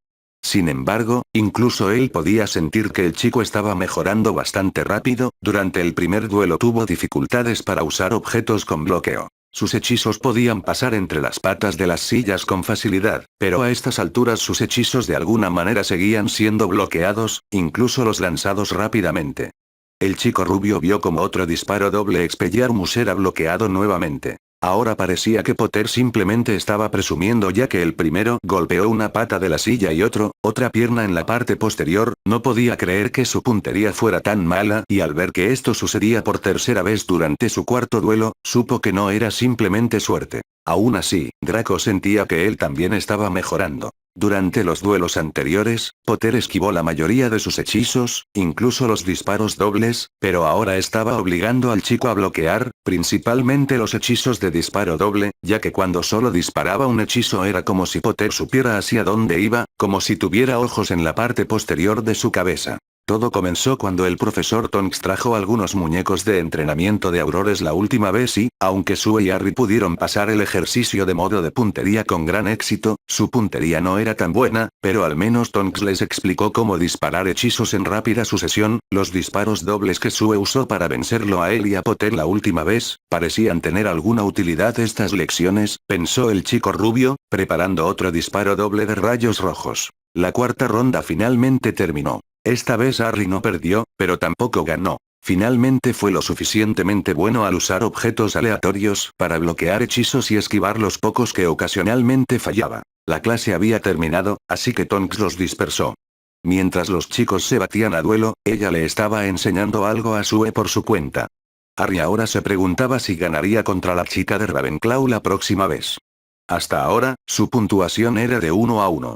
Sin embargo, incluso él podía sentir que el chico estaba mejorando bastante rápido, durante el primer duelo tuvo dificultades para usar objetos con bloqueo. Sus hechizos podían pasar entre las patas de las sillas con facilidad, pero a estas alturas sus hechizos de alguna manera seguían siendo bloqueados, incluso los lanzados rápidamente. El chico rubio vio como otro disparo doble Expelliarmus era bloqueado nuevamente. Ahora parecía que Potter simplemente estaba presumiendo ya que el primero golpeó una pata de la silla y otra pierna en la parte posterior, no podía creer que su puntería fuera tan mala y al ver que esto sucedía por tercera vez durante su cuarto duelo, supo que no era simplemente suerte. Aún así, Draco sentía que él también estaba mejorando. Durante los duelos anteriores, Potter esquivó la mayoría de sus hechizos, incluso los disparos dobles, pero ahora estaba obligando al chico a bloquear, principalmente los hechizos de disparo doble, ya que cuando solo disparaba un hechizo era como si Potter supiera hacia dónde iba, como si tuviera ojos en la parte posterior de su cabeza. Todo comenzó cuando el profesor Tonks trajo algunos muñecos de entrenamiento de Aurores la última vez y, aunque Sue y Harry pudieron pasar el ejercicio de modo de puntería con gran éxito, su puntería no era tan buena, pero al menos Tonks les explicó cómo disparar hechizos en rápida sucesión. Los disparos dobles que Sue usó para vencerlo a él y a Potter la última vez, parecían tener alguna utilidad estas lecciones, pensó el chico rubio, preparando otro disparo doble de rayos rojos. La cuarta ronda finalmente terminó. Esta vez Harry no perdió, pero tampoco ganó. Finalmente fue lo suficientemente bueno al usar objetos aleatorios para bloquear hechizos y esquivar los pocos que ocasionalmente fallaba. La clase había terminado, así que Tonks los dispersó. Mientras los chicos se batían a duelo, ella le estaba enseñando algo a Sue por su cuenta. Harry ahora se preguntaba si ganaría contra la chica de Ravenclaw la próxima vez. Hasta ahora, su puntuación era de 1-1.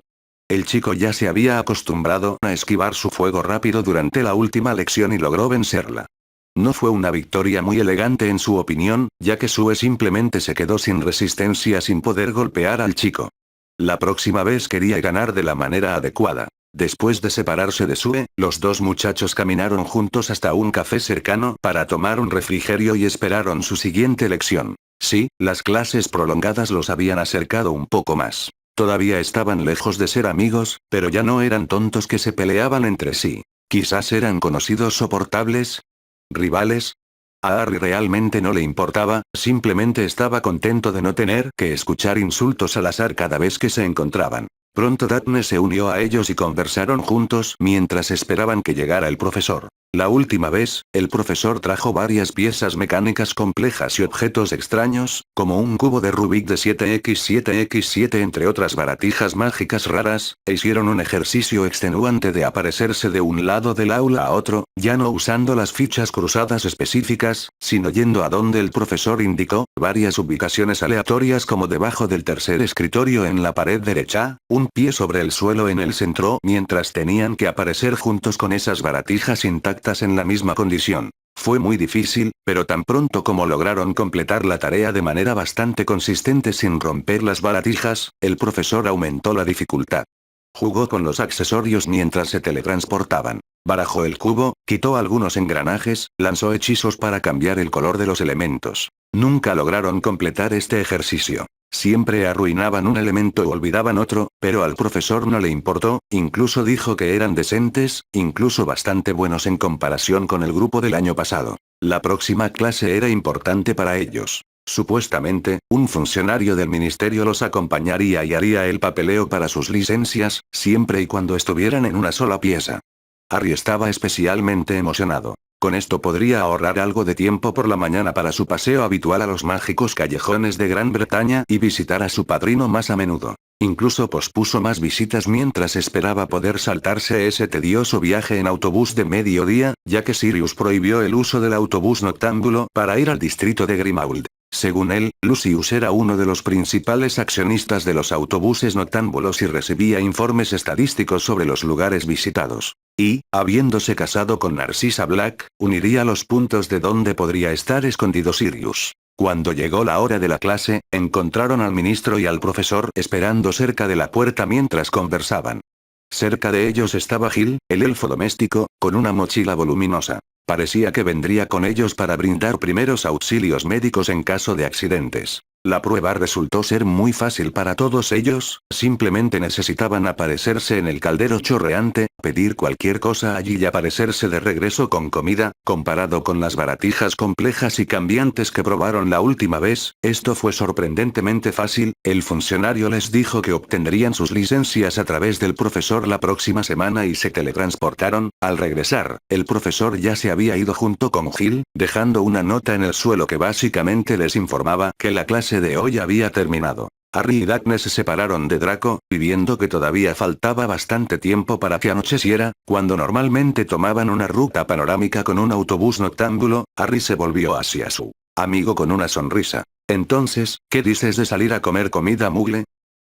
El chico ya se había acostumbrado a esquivar su fuego rápido durante la última lección y logró vencerla. No fue una victoria muy elegante en su opinión, ya que Sue simplemente se quedó sin resistencia sin poder golpear al chico. La próxima vez quería ganar de la manera adecuada. Después de separarse de Sue, los dos muchachos caminaron juntos hasta un café cercano para tomar un refrigerio y esperaron su siguiente lección. Sí, las clases prolongadas los habían acercado un poco más. Todavía estaban lejos de ser amigos, pero ya no eran tontos que se peleaban entre sí. Quizás eran conocidos soportables. ¿Rivales? A Harry realmente no le importaba, simplemente estaba contento de no tener que escuchar insultos al azar cada vez que se encontraban. Pronto Daphne se unió a ellos y conversaron juntos mientras esperaban que llegara el profesor. La última vez, el profesor trajo varias piezas mecánicas complejas y objetos extraños, como un cubo de Rubik de 7x7x7 entre otras baratijas mágicas raras, e hicieron un ejercicio extenuante de aparecerse de un lado del aula a otro, ya no usando las fichas cruzadas específicas, sino yendo a donde el profesor indicó, varias ubicaciones aleatorias como debajo del tercer escritorio en la pared derecha, un pie sobre el suelo en el centro mientras tenían que aparecer juntos con esas baratijas intactas en la misma condición. Fue muy difícil, pero tan pronto como lograron completar la tarea de manera bastante consistente sin romper las baratijas, el profesor aumentó la dificultad. Jugó con los accesorios mientras se teletransportaban. Barajó el cubo, quitó algunos engranajes, lanzó hechizos para cambiar el color de los elementos. Nunca lograron completar este ejercicio. Siempre arruinaban un elemento o olvidaban otro, pero al profesor no le importó, incluso dijo que eran decentes, incluso bastante buenos en comparación con el grupo del año pasado. La próxima clase era importante para ellos. Supuestamente, un funcionario del ministerio los acompañaría y haría el papeleo para sus licencias, siempre y cuando estuvieran en una sola pieza. Harry estaba especialmente emocionado. Con esto podría ahorrar algo de tiempo por la mañana para su paseo habitual a los mágicos callejones de Gran Bretaña y visitar a su padrino más a menudo. Incluso pospuso más visitas mientras esperaba poder saltarse ese tedioso viaje en autobús de mediodía, ya que Sirius prohibió el uso del autobús noctámbulo para ir al distrito de Grimmauld. Según él, Lucius era uno de los principales accionistas de los autobuses noctámbulos y recibía informes estadísticos sobre los lugares visitados. Y, habiéndose casado con Narcissa Black, uniría los puntos de donde podría estar escondido Sirius. Cuando llegó la hora de la clase, encontraron al ministro y al profesor esperando cerca de la puerta mientras conversaban. Cerca de ellos estaba Gil, el elfo doméstico, con una mochila voluminosa. Parecía que vendría con ellos para brindar primeros auxilios médicos en caso de accidentes. La prueba resultó ser muy fácil para todos ellos, simplemente necesitaban aparecerse en el caldero chorreante, pedir cualquier cosa allí y aparecerse de regreso con comida. Comparado con las baratijas complejas y cambiantes que probaron la última vez, esto fue sorprendentemente fácil. El funcionario les dijo que obtendrían sus licencias a través del profesor la próxima semana y se teletransportaron. Al regresar, el profesor ya se había ido junto con Gil, dejando una nota en el suelo que básicamente les informaba que la clase de hoy había terminado. Harry y Daphne se separaron de Draco, y viendo que todavía faltaba bastante tiempo para que anocheciera, cuando normalmente tomaban una ruta panorámica con un autobús noctámbulo, Harry se volvió hacia su amigo con una sonrisa. Entonces, ¿qué dices de salir a comer comida muggle?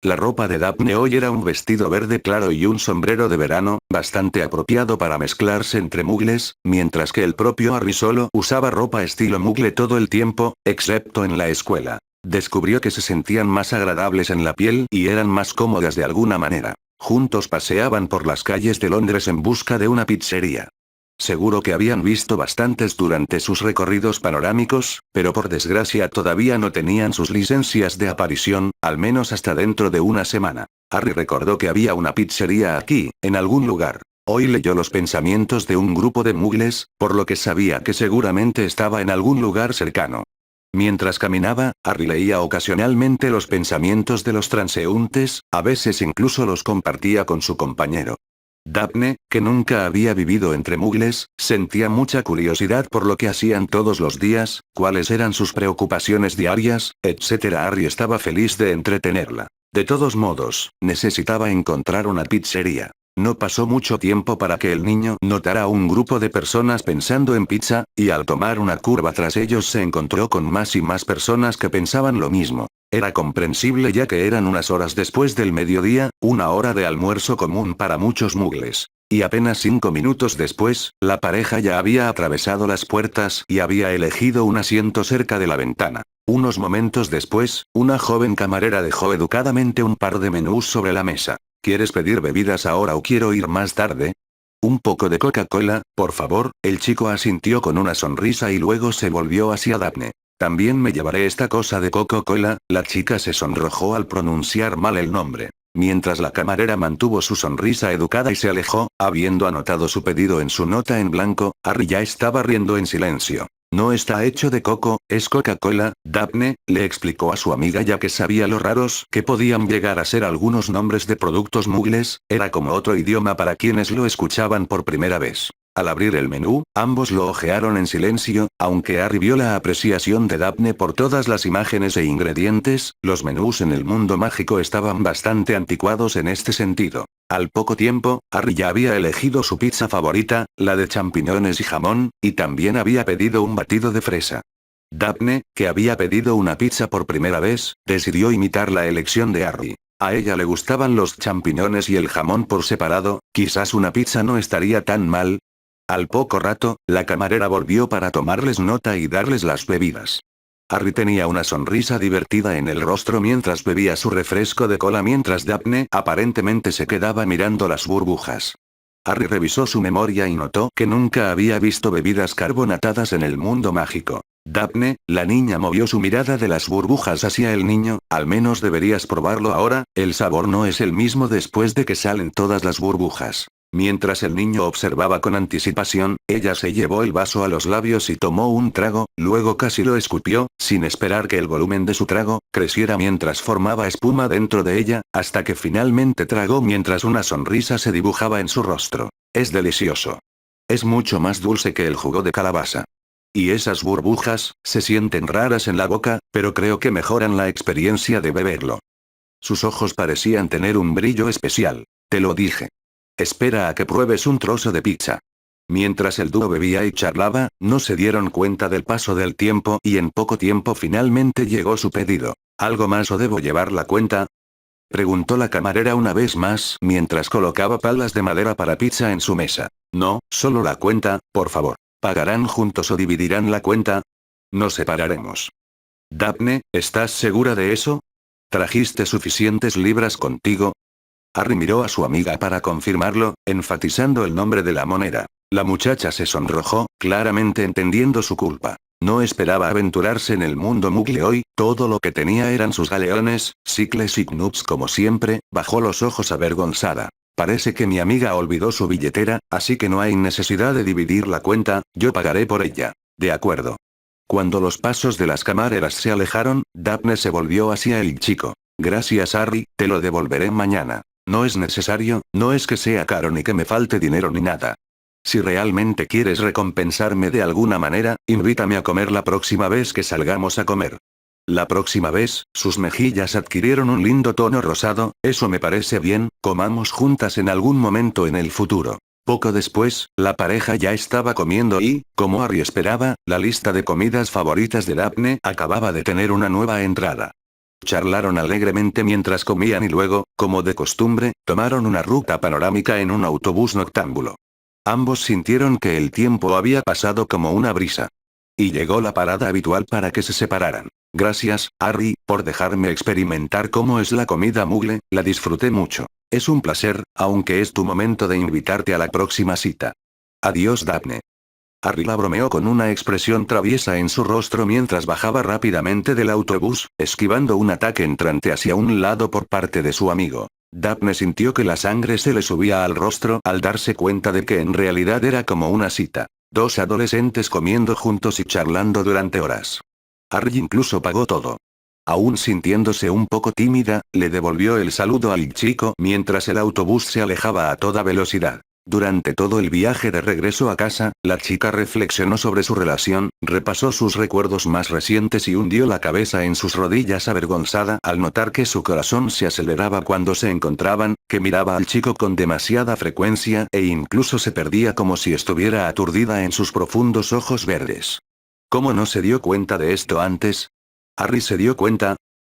La ropa de Daphne hoy era un vestido verde claro y un sombrero de verano, bastante apropiado para mezclarse entre muggles, mientras que el propio Harry solo usaba ropa estilo muggle todo el tiempo, excepto en la escuela. Descubrió que se sentían más agradables en la piel y eran más cómodas de alguna manera. Juntos paseaban por las calles de Londres en busca de una pizzería. Seguro que habían visto bastantes durante sus recorridos panorámicos, pero por desgracia todavía no tenían sus licencias de aparición, al menos hasta dentro de una semana. Harry recordó que había una pizzería aquí, en algún lugar. Hoy leyó los pensamientos de un grupo de muggles, por lo que sabía que seguramente estaba en algún lugar cercano. Mientras caminaba, Harry leía ocasionalmente los pensamientos de los transeúntes, a veces incluso los compartía con su compañero. Daphne, que nunca había vivido entre muggles, sentía mucha curiosidad por lo que hacían todos los días, cuáles eran sus preocupaciones diarias, etc. Harry estaba feliz de entretenerla. De todos modos, necesitaba encontrar una pizzería. No pasó mucho tiempo para que el niño notara a un grupo de personas pensando en pizza, y al tomar una curva tras ellos se encontró con más y más personas que pensaban lo mismo. Era comprensible ya que eran unas horas después del mediodía, una hora de almuerzo común para muchos muggles. Y apenas 5 minutos después, la pareja ya había atravesado las puertas y había elegido un asiento cerca de la ventana. Unos momentos después, una joven camarera dejó educadamente un par de menús sobre la mesa. ¿Quieres pedir bebidas ahora o quiero ir más tarde? Un poco de Coca-Cola, por favor. El chico asintió con una sonrisa y luego se volvió hacia Daphne. También me llevaré esta cosa de Coca-Cola. La chica se sonrojó al pronunciar mal el nombre. Mientras la camarera mantuvo su sonrisa educada y se alejó, habiendo anotado su pedido en su nota en blanco, Harry ya estaba riendo en silencio. No está hecho de coco, es Coca-Cola. Daphne le explicó a su amiga ya que sabía lo raros que podían llegar a ser algunos nombres de productos muggles, era como otro idioma para quienes lo escuchaban por primera vez. Al abrir el menú, ambos lo ojearon en silencio, aunque Harry vio la apreciación de Daphne por todas las imágenes e ingredientes, los menús en el mundo mágico estaban bastante anticuados en este sentido. Al poco tiempo, Harry ya había elegido su pizza favorita, la de champiñones y jamón, y también había pedido un batido de fresa. Daphne, que había pedido una pizza por primera vez, decidió imitar la elección de Harry. A ella le gustaban los champiñones y el jamón por separado, quizás una pizza no estaría tan mal. Al poco rato, la camarera volvió para tomarles nota y darles las bebidas. Harry tenía una sonrisa divertida en el rostro mientras bebía su refresco de cola mientras Daphne aparentemente se quedaba mirando las burbujas. Harry revisó su memoria y notó que nunca había visto bebidas carbonatadas en el mundo mágico. Daphne, la niña movió su mirada de las burbujas hacia el niño, al menos deberías probarlo ahora, el sabor no es el mismo después de que salen todas las burbujas. Mientras el niño observaba con anticipación, ella se llevó el vaso a los labios y tomó un trago, luego casi lo escupió, sin esperar que el volumen de su trago creciera mientras formaba espuma dentro de ella, hasta que finalmente tragó mientras una sonrisa se dibujaba en su rostro. Es delicioso. Es mucho más dulce que el jugo de calabaza. Y esas burbujas, se sienten raras en la boca, pero creo que mejoran la experiencia de beberlo. Sus ojos parecían tener un brillo especial. Te lo dije. Espera a que pruebes un trozo de pizza. Mientras el dúo bebía y charlaba, no se dieron cuenta del paso del tiempo y en poco tiempo finalmente llegó su pedido. ¿Algo más o debo llevar la cuenta? Preguntó la camarera una vez más mientras colocaba palas de madera para pizza en su mesa. No, solo la cuenta, por favor. ¿Pagarán juntos o dividirán la cuenta? Nos separaremos. Daphne, ¿estás segura de eso? ¿Trajiste suficientes libras contigo? Harry miró a su amiga para confirmarlo, enfatizando el nombre de la moneda. La muchacha se sonrojó, claramente entendiendo su culpa. No esperaba aventurarse en el mundo Muggle hoy, todo lo que tenía eran sus galeones, sicles y knuts como siempre, bajó los ojos avergonzada. Parece que mi amiga olvidó su billetera, así que no hay necesidad de dividir la cuenta, yo pagaré por ella. De acuerdo. Cuando los pasos de las camareras se alejaron, Daphne se volvió hacia el chico. Gracias Harry, te lo devolveré mañana. No es necesario, no es que sea caro ni que me falte dinero ni nada. Si realmente quieres recompensarme de alguna manera, invítame a comer la próxima vez que salgamos a comer. La próxima vez, sus mejillas adquirieron un lindo tono rosado, eso me parece bien, comamos juntas en algún momento en el futuro. Poco después, la pareja ya estaba comiendo y, como Harry esperaba, la lista de comidas favoritas de Daphne acababa de tener una nueva entrada. Charlaron alegremente mientras comían y luego, como de costumbre, tomaron una ruta panorámica en un autobús noctámbulo. Ambos sintieron que el tiempo había pasado como una brisa. Y llegó la parada habitual para que se separaran. Gracias, Harry, por dejarme experimentar cómo es la comida Muggle, la disfruté mucho. Es un placer, aunque es tu momento de invitarte a la próxima cita. Adiós Daphne. Harry la bromeó con una expresión traviesa en su rostro mientras bajaba rápidamente del autobús, esquivando un ataque entrante hacia un lado por parte de su amigo. Daphne sintió que la sangre se le subía al rostro al darse cuenta de que en realidad era como una cita. Dos adolescentes comiendo juntos y charlando durante horas. Harry incluso pagó todo. Aún sintiéndose un poco tímida, le devolvió el saludo al chico mientras el autobús se alejaba a toda velocidad. Durante todo el viaje de regreso a casa, la chica reflexionó sobre su relación, repasó sus recuerdos más recientes y hundió la cabeza en sus rodillas avergonzada al notar que su corazón se aceleraba cuando se encontraban, que miraba al chico con demasiada frecuencia e incluso se perdía como si estuviera aturdida en sus profundos ojos verdes. ¿Cómo no se dio cuenta de esto antes? Harry se dio cuenta.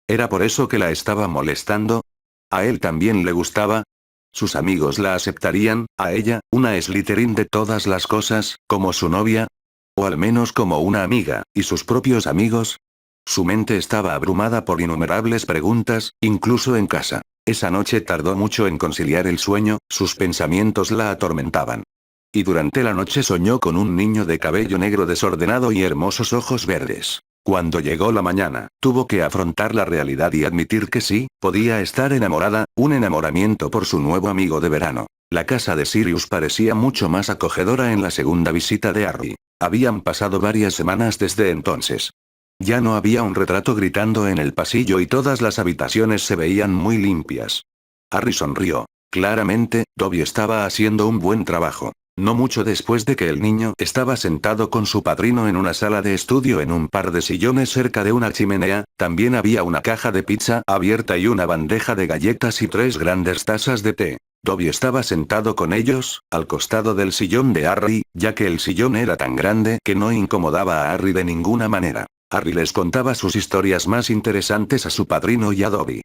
¿Era por eso que la estaba molestando? ¿A él también le gustaba? ¿Sus amigos la aceptarían, a ella, una Slytherin de todas las cosas, como su novia? ¿O al menos como una amiga, y sus propios amigos? Su mente estaba abrumada por innumerables preguntas, incluso en casa. Esa noche tardó mucho en conciliar el sueño, sus pensamientos la atormentaban. Y durante la noche soñó con un niño de cabello negro desordenado y hermosos ojos verdes. Cuando llegó la mañana, tuvo que afrontar la realidad y admitir que sí, podía estar enamorada, un enamoramiento por su nuevo amigo de verano. La casa de Sirius parecía mucho más acogedora en la segunda visita de Harry. Habían pasado varias semanas desde entonces. Ya no había un retrato gritando en el pasillo y todas las habitaciones se veían muy limpias. Harry sonrió. Claramente, Dobby estaba haciendo un buen trabajo. No mucho después de que el niño estaba sentado con su padrino en una sala de estudio en un par de sillones cerca de una chimenea, también había una caja de pizza abierta y una bandeja de galletas y 3 grandes tazas de té. Dobby estaba sentado con ellos, al costado del sillón de Harry, ya que el sillón era tan grande que no incomodaba a Harry de ninguna manera. Harry les contaba sus historias más interesantes a su padrino y a Dobby.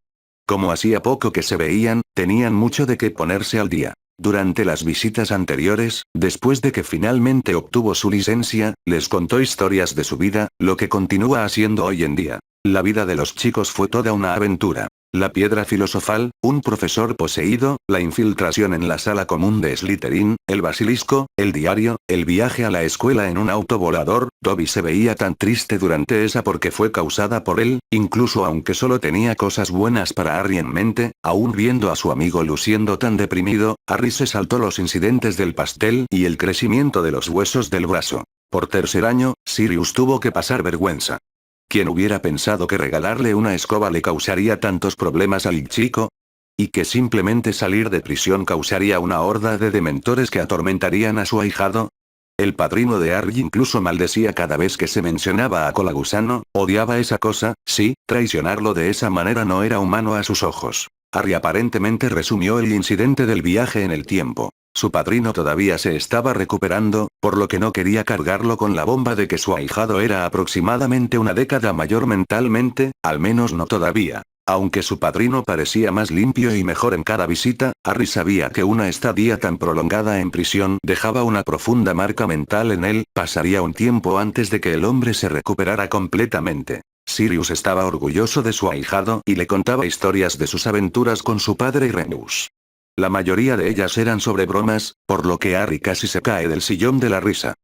Como hacía poco que se veían, tenían mucho de qué ponerse al día. Durante las visitas anteriores, después de que finalmente obtuvo su licencia, les contó historias de su vida, lo que continúa haciendo hoy en día. La vida de los chicos fue toda una aventura. La piedra filosofal, un profesor poseído, la infiltración en la sala común de Slytherin, el basilisco, el diario, el viaje a la escuela en un auto volador. Dobby se veía tan triste durante esa porque fue causada por él, incluso aunque solo tenía cosas buenas para Harry en mente, aún viendo a su amigo luciendo tan deprimido, Harry se saltó los incidentes del pastel y el crecimiento de los huesos del brazo. Por tercer año, Sirius tuvo que pasar vergüenza. ¿Quién hubiera pensado que regalarle una escoba le causaría tantos problemas al chico? ¿Y que simplemente salir de prisión causaría una horda de dementores que atormentarían a su ahijado? El padrino de Harry incluso maldecía cada vez que se mencionaba a Colagusano, odiaba esa cosa, sí, traicionarlo de esa manera no era humano a sus ojos. Harry aparentemente resumió el incidente del viaje en el tiempo. Su padrino todavía se estaba recuperando, por lo que no quería cargarlo con la bomba de que su ahijado era aproximadamente una década mayor mentalmente, al menos no todavía. Aunque su padrino parecía más limpio y mejor en cada visita, Harry sabía que una estadía tan prolongada en prisión dejaba una profunda marca mental en él, pasaría un tiempo antes de que el hombre se recuperara completamente. Sirius estaba orgulloso de su ahijado y le contaba historias de sus aventuras con su padre y Remus. La mayoría de ellas eran sobre bromas, por lo que Harry casi se cae del sillón de la risa.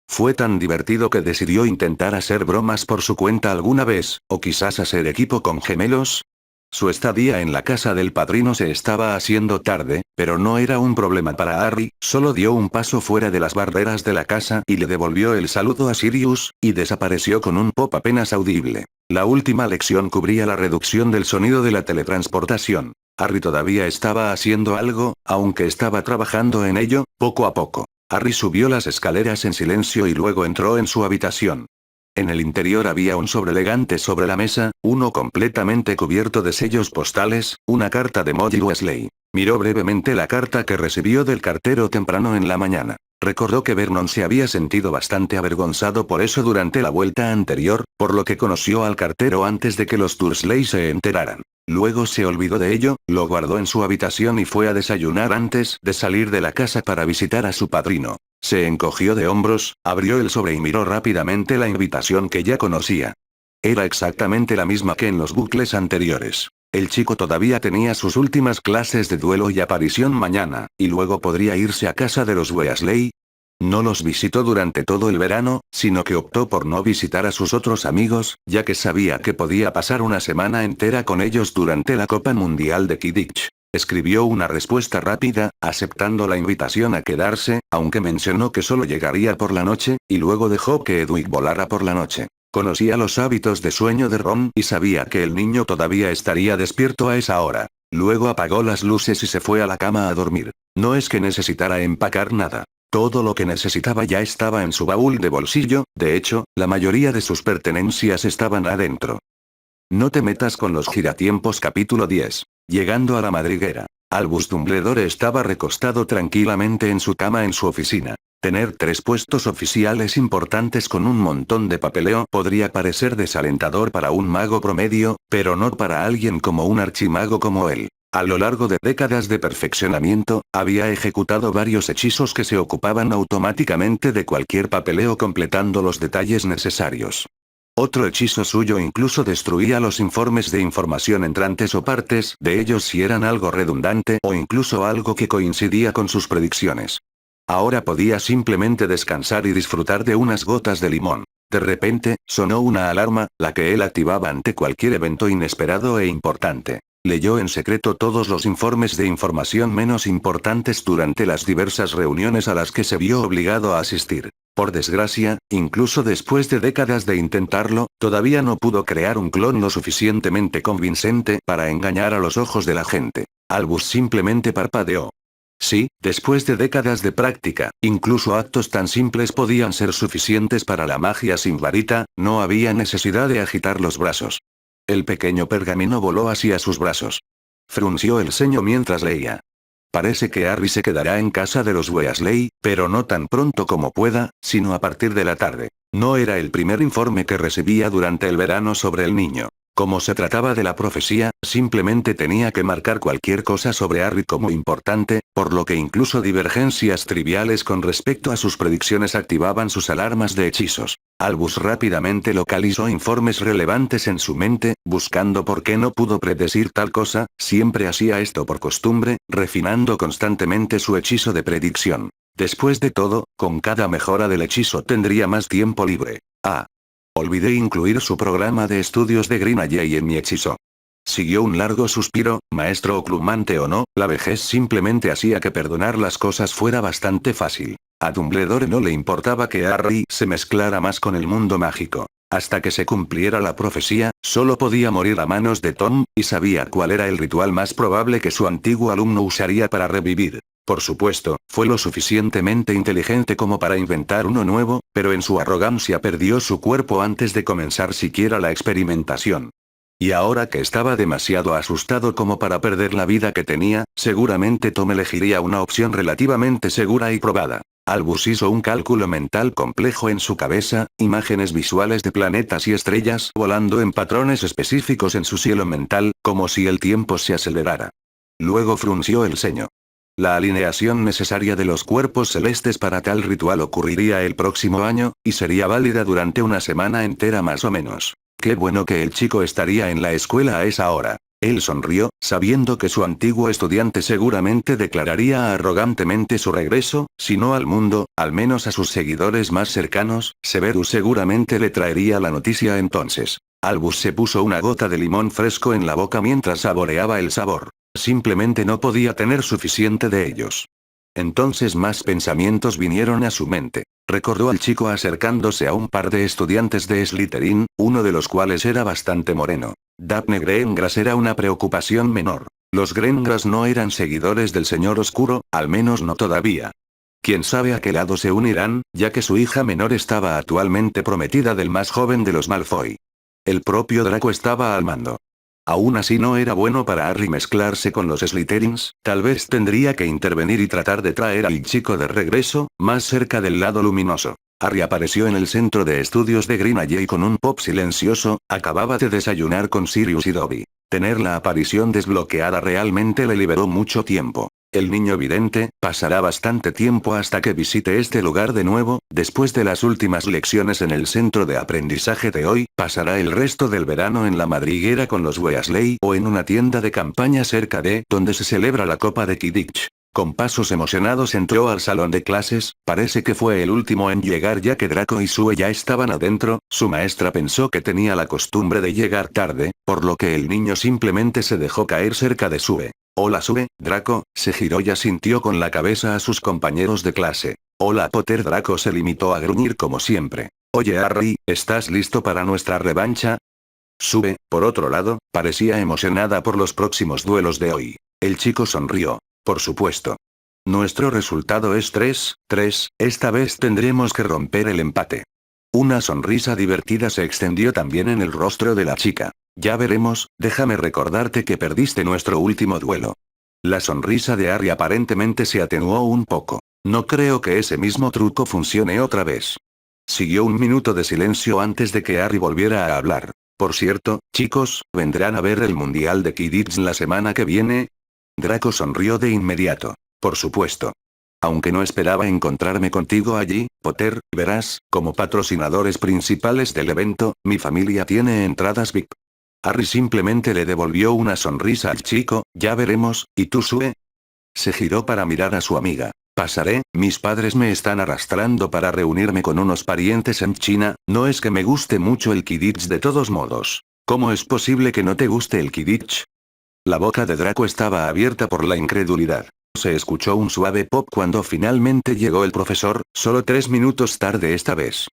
Fue tan divertido que decidió intentar hacer bromas por su cuenta alguna vez, o quizás hacer equipo con gemelos. Su estadía en la casa del padrino se estaba haciendo tarde, pero no era un problema para Harry, solo dio un paso fuera de las barreras de la casa y le devolvió el saludo a Sirius, y desapareció con un pop apenas audible. La última lección cubría la reducción del sonido de la teletransportación. Harry todavía estaba haciendo algo, aunque estaba trabajando en ello, poco a poco. Harry subió las escaleras en silencio y luego entró en su habitación. En el interior había un sobre elegante sobre la mesa, uno completamente cubierto de sellos postales, una carta de Molly Weasley. Miró brevemente la carta que recibió del cartero temprano en la mañana. Recordó que Vernon se había sentido bastante avergonzado por eso durante la vuelta anterior, por lo que conoció al cartero antes de que los Dursley se enteraran. Luego se olvidó de ello, lo guardó en su habitación y fue a desayunar antes de salir de la casa para visitar a su padrino. Se encogió de hombros, abrió el sobre y miró rápidamente la invitación que ya conocía. Era exactamente la misma que en los bucles anteriores. El chico todavía tenía sus últimas clases de duelo y aparición mañana, y luego podría irse a casa de los Weasley. No los visitó durante todo el verano, sino que optó por no visitar a sus otros amigos, ya que sabía que podía pasar una semana entera con ellos durante la Copa Mundial de Quidditch. Escribió una respuesta rápida, aceptando la invitación a quedarse, aunque mencionó que solo llegaría por la noche, y luego dejó que Edwig volara por la noche. Conocía los hábitos de sueño de Ron y sabía que el niño todavía estaría despierto a esa hora. Luego apagó las luces y se fue a la cama a dormir. No es que necesitara empacar nada. Todo lo que necesitaba ya estaba en su baúl de bolsillo, de hecho, la mayoría de sus pertenencias estaban adentro. No te metas con los giratiempos capítulo 10. Llegando a la madriguera. Albus Dumbledore estaba recostado tranquilamente en su cama en su oficina. Tener 3 puestos oficiales importantes con un montón de papeleo podría parecer desalentador para un mago promedio, pero no para alguien como un archimago como él. A lo largo de décadas de perfeccionamiento, había ejecutado varios hechizos que se ocupaban automáticamente de cualquier papeleo completando los detalles necesarios. Otro hechizo suyo incluso destruía los informes de información entrantes o partes de ellos si eran algo redundante o incluso algo que coincidía con sus predicciones. Ahora podía simplemente descansar y disfrutar de unas gotas de limón. De repente, sonó una alarma, la que él activaba ante cualquier evento inesperado e importante. Leyó en secreto todos los informes de información menos importantes durante las diversas reuniones a las que se vio obligado a asistir. Por desgracia, incluso después de décadas de intentarlo, todavía no pudo crear un clon lo suficientemente convincente para engañar a los ojos de la gente. Albus simplemente parpadeó. Sí, después de décadas de práctica, incluso actos tan simples podían ser suficientes para la magia sin varita, no había necesidad de agitar los brazos. El pequeño pergamino voló hacia sus brazos. Frunció el ceño mientras leía. Parece que Harry se quedará en casa de los Weasley, pero no tan pronto como pueda, sino a partir de la tarde. No era el primer informe que recibía durante el verano sobre el niño. Como se trataba de la profecía, simplemente tenía que marcar cualquier cosa sobre Harry como importante, por lo que incluso divergencias triviales con respecto a sus predicciones activaban sus alarmas de hechizos. Albus rápidamente localizó informes relevantes en su mente, buscando por qué no pudo predecir tal cosa, siempre hacía esto por costumbre, refinando constantemente su hechizo de predicción. Después de todo, con cada mejora del hechizo tendría más tiempo libre. Olvidé incluir su programa de estudios de Greenaway en mi hechizo. Siguió un largo suspiro, maestro oclumante o no, la vejez simplemente hacía que perdonar las cosas fuera bastante fácil. A Dumbledore no le importaba que Harry se mezclara más con el mundo mágico. Hasta que se cumpliera la profecía, solo podía morir a manos de Tom, y sabía cuál era el ritual más probable que su antiguo alumno usaría para revivir. Por supuesto, fue lo suficientemente inteligente como para inventar uno nuevo, pero en su arrogancia perdió su cuerpo antes de comenzar siquiera la experimentación. Y ahora que estaba demasiado asustado como para perder la vida que tenía, seguramente Tom elegiría una opción relativamente segura y probada. Albus hizo un cálculo mental complejo en su cabeza, imágenes visuales de planetas y estrellas volando en patrones específicos en su cielo mental, como si el tiempo se acelerara. Luego frunció el ceño. La alineación necesaria de los cuerpos celestes para tal ritual ocurriría el próximo año, y sería válida durante una semana entera más o menos. Qué bueno que el chico estaría en la escuela a esa hora. Él sonrió, sabiendo que su antiguo estudiante seguramente declararía arrogantemente su regreso, si no al mundo, al menos a sus seguidores más cercanos. Severus seguramente le traería la noticia entonces. Albus se puso una gota de limón fresco en la boca mientras saboreaba el sabor. Simplemente no podía tener suficiente de ellos. Entonces más pensamientos vinieron a su mente. Recordó al chico acercándose a un par de estudiantes de Slytherin, uno de los cuales era bastante moreno. Daphne Greengrass era una preocupación menor. Los Greengrass no eran seguidores del Señor Oscuro, al menos no todavía. Quién sabe a qué lado se unirán, ya que su hija menor estaba actualmente prometida del más joven de los Malfoy. El propio Draco estaba al mando. Aún así no era bueno para Harry mezclarse con los Slytherins, tal vez tendría que intervenir y tratar de traer al chico de regreso, más cerca del lado luminoso. Harry apareció en el centro de estudios de Green con un pop silencioso, acababa de desayunar con Sirius y Dobby. Tener la aparición desbloqueada realmente le liberó mucho tiempo. El niño vidente, pasará bastante tiempo hasta que visite este lugar de nuevo, después de las últimas lecciones en el centro de aprendizaje de hoy, pasará el resto del verano en la madriguera con los Weasley o en una tienda de campaña cerca de donde se celebra la Copa de Quidditch. Con pasos emocionados entró al salón de clases, parece que fue el último en llegar ya que Draco y Sue ya estaban adentro. Su maestra pensó que tenía la costumbre de llegar tarde, por lo que el niño simplemente se dejó caer cerca de Sue. Hola Sue, Draco, se giró y asintió con la cabeza a sus compañeros de clase. Hola Potter. Draco se limitó a gruñir como siempre. Oye Harry, ¿estás listo para nuestra revancha? Sue, por otro lado, parecía emocionada por los próximos duelos de hoy. El chico sonrió. Por supuesto. Nuestro resultado es 3-3, esta vez tendremos que romper el empate. Una sonrisa divertida se extendió también en el rostro de la chica. Ya veremos, déjame recordarte que perdiste nuestro último duelo. La sonrisa de Harry aparentemente se atenuó un poco. No creo que ese mismo truco funcione otra vez. Siguió un minuto de silencio antes de que Harry volviera a hablar. Por cierto, chicos, ¿vendrán a ver el Mundial de Quidditch la semana que viene? Draco sonrió de inmediato. Por supuesto. Aunque no esperaba encontrarme contigo allí, Potter, verás, como patrocinadores principales del evento, mi familia tiene entradas VIP. Harry simplemente le devolvió una sonrisa al chico. Ya veremos. ¿Y tú Sue? Se giró para mirar a su amiga. Pasaré, mis padres me están arrastrando para reunirme con unos parientes en China. No es que me guste mucho el Quidditch de todos modos. ¿Cómo es posible que no te guste el Quidditch? La boca de Draco estaba abierta por la incredulidad. Se escuchó un suave pop cuando finalmente llegó el profesor, solo 3 minutos tarde esta vez.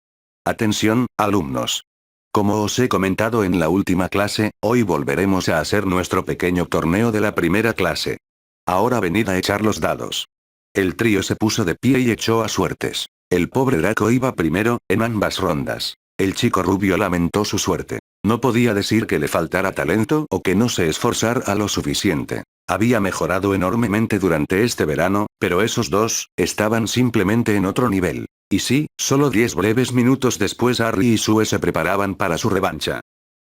Atención, alumnos. Como os he comentado en la última clase, hoy volveremos a hacer nuestro pequeño torneo de la primera clase. Ahora venid a echar los dados. El trío se puso de pie y echó a suertes. El pobre Draco iba primero, en ambas rondas. El chico rubio lamentó su suerte. No podía decir que le faltara talento o que no se esforzara lo suficiente. Había mejorado enormemente durante este verano, pero esos dos, estaban simplemente en otro nivel. Y sí, solo 10 breves minutos después Harry y Sue se preparaban para su revancha.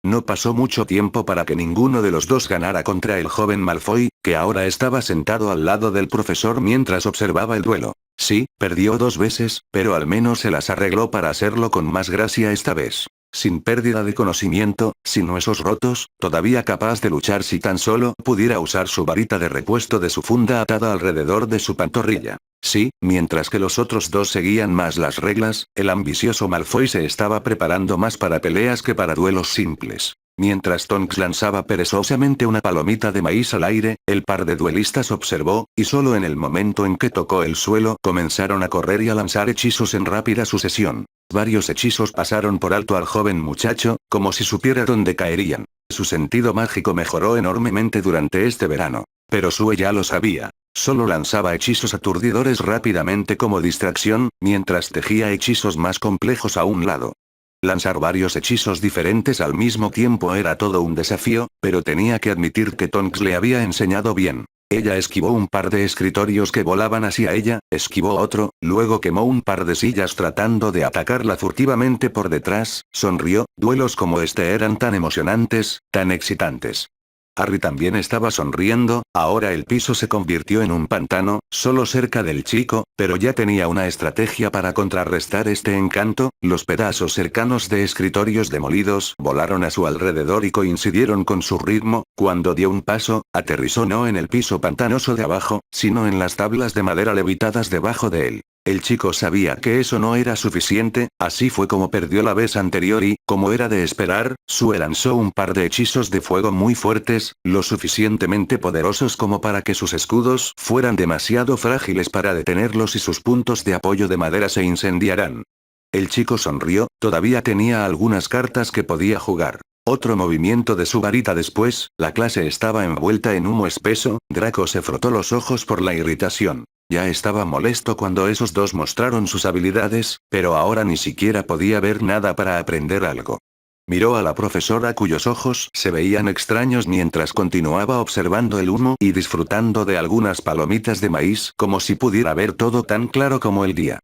No pasó mucho tiempo para que ninguno de los dos ganara contra el joven Malfoy, que ahora estaba sentado al lado del profesor mientras observaba el duelo. Sí, perdió 2 veces, pero al menos se las arregló para hacerlo con más gracia esta vez. Sin pérdida de conocimiento, sin huesos rotos, todavía capaz de luchar si tan solo pudiera usar su varita de repuesto de su funda atada alrededor de su pantorrilla. Sí, mientras que los otros dos seguían más las reglas, el ambicioso Malfoy se estaba preparando más para peleas que para duelos simples. Mientras Tonks lanzaba perezosamente una palomita de maíz al aire, el par de duelistas observó, y solo en el momento en que tocó el suelo comenzaron a correr y a lanzar hechizos en rápida sucesión. Varios hechizos pasaron por alto al joven muchacho, como si supiera dónde caerían. Su sentido mágico mejoró enormemente durante este verano. Pero Sue ya lo sabía. Solo lanzaba hechizos aturdidores rápidamente como distracción, mientras tejía hechizos más complejos a un lado. Lanzar varios hechizos diferentes al mismo tiempo era todo un desafío, pero tenía que admitir que Tonks le había enseñado bien. Ella esquivó un par de escritorios que volaban hacia ella, esquivó otro, luego quemó un par de sillas tratando de atacarla furtivamente por detrás, sonrió. Duelos como este eran tan emocionantes, tan excitantes. Harry también estaba sonriendo, ahora el piso se convirtió en un pantano, solo cerca del chico, pero ya tenía una estrategia para contrarrestar este encanto, los pedazos cercanos de escritorios demolidos volaron a su alrededor y coincidieron con su ritmo, cuando dio un paso, aterrizó no en el piso pantanoso de abajo, sino en las tablas de madera levitadas debajo de él. El chico sabía que eso no era suficiente, así fue como perdió la vez anterior y, como era de esperar, Sue lanzó un par de hechizos de fuego muy fuertes, lo suficientemente poderosos como para que sus escudos fueran demasiado frágiles para detenerlos y sus puntos de apoyo de madera se incendiaran. El chico sonrió, todavía tenía algunas cartas que podía jugar. Otro movimiento de su varita después, la clase estaba envuelta en humo espeso, Draco se frotó los ojos por la irritación. Ya estaba molesto cuando esos dos mostraron sus habilidades, pero ahora ni siquiera podía ver nada para aprender algo. Miró a la profesora cuyos ojos se veían extraños mientras continuaba observando el humo y disfrutando de algunas palomitas de maíz como si pudiera ver todo tan claro como el día.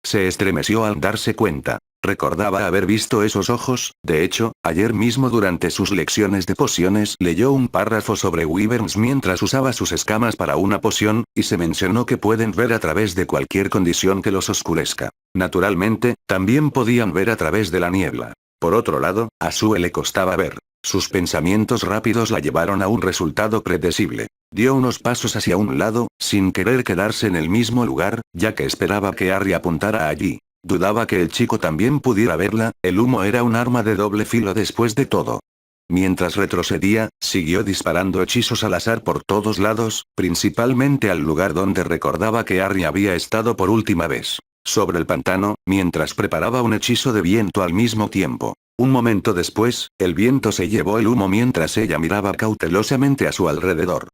Se estremeció al darse cuenta. Recordaba haber visto esos ojos, de hecho, ayer mismo durante sus lecciones de pociones leyó un párrafo sobre wyverns mientras usaba sus escamas para una poción, y se mencionó que pueden ver a través de cualquier condición que los oscurezca. Naturalmente, también podían ver a través de la niebla. Por otro lado, a Sue le costaba ver. Sus pensamientos rápidos la llevaron a un resultado predecible. Dio unos pasos hacia un lado, sin querer quedarse en el mismo lugar, ya que esperaba que Harry apuntara allí. Dudaba que el chico también pudiera verla, el humo era un arma de doble filo después de todo. Mientras retrocedía, siguió disparando hechizos al azar por todos lados, principalmente al lugar donde recordaba que Harry había estado por última vez. Sobre el pantano, mientras preparaba un hechizo de viento al mismo tiempo. Un momento después, el viento se llevó el humo mientras ella miraba cautelosamente a su alrededor.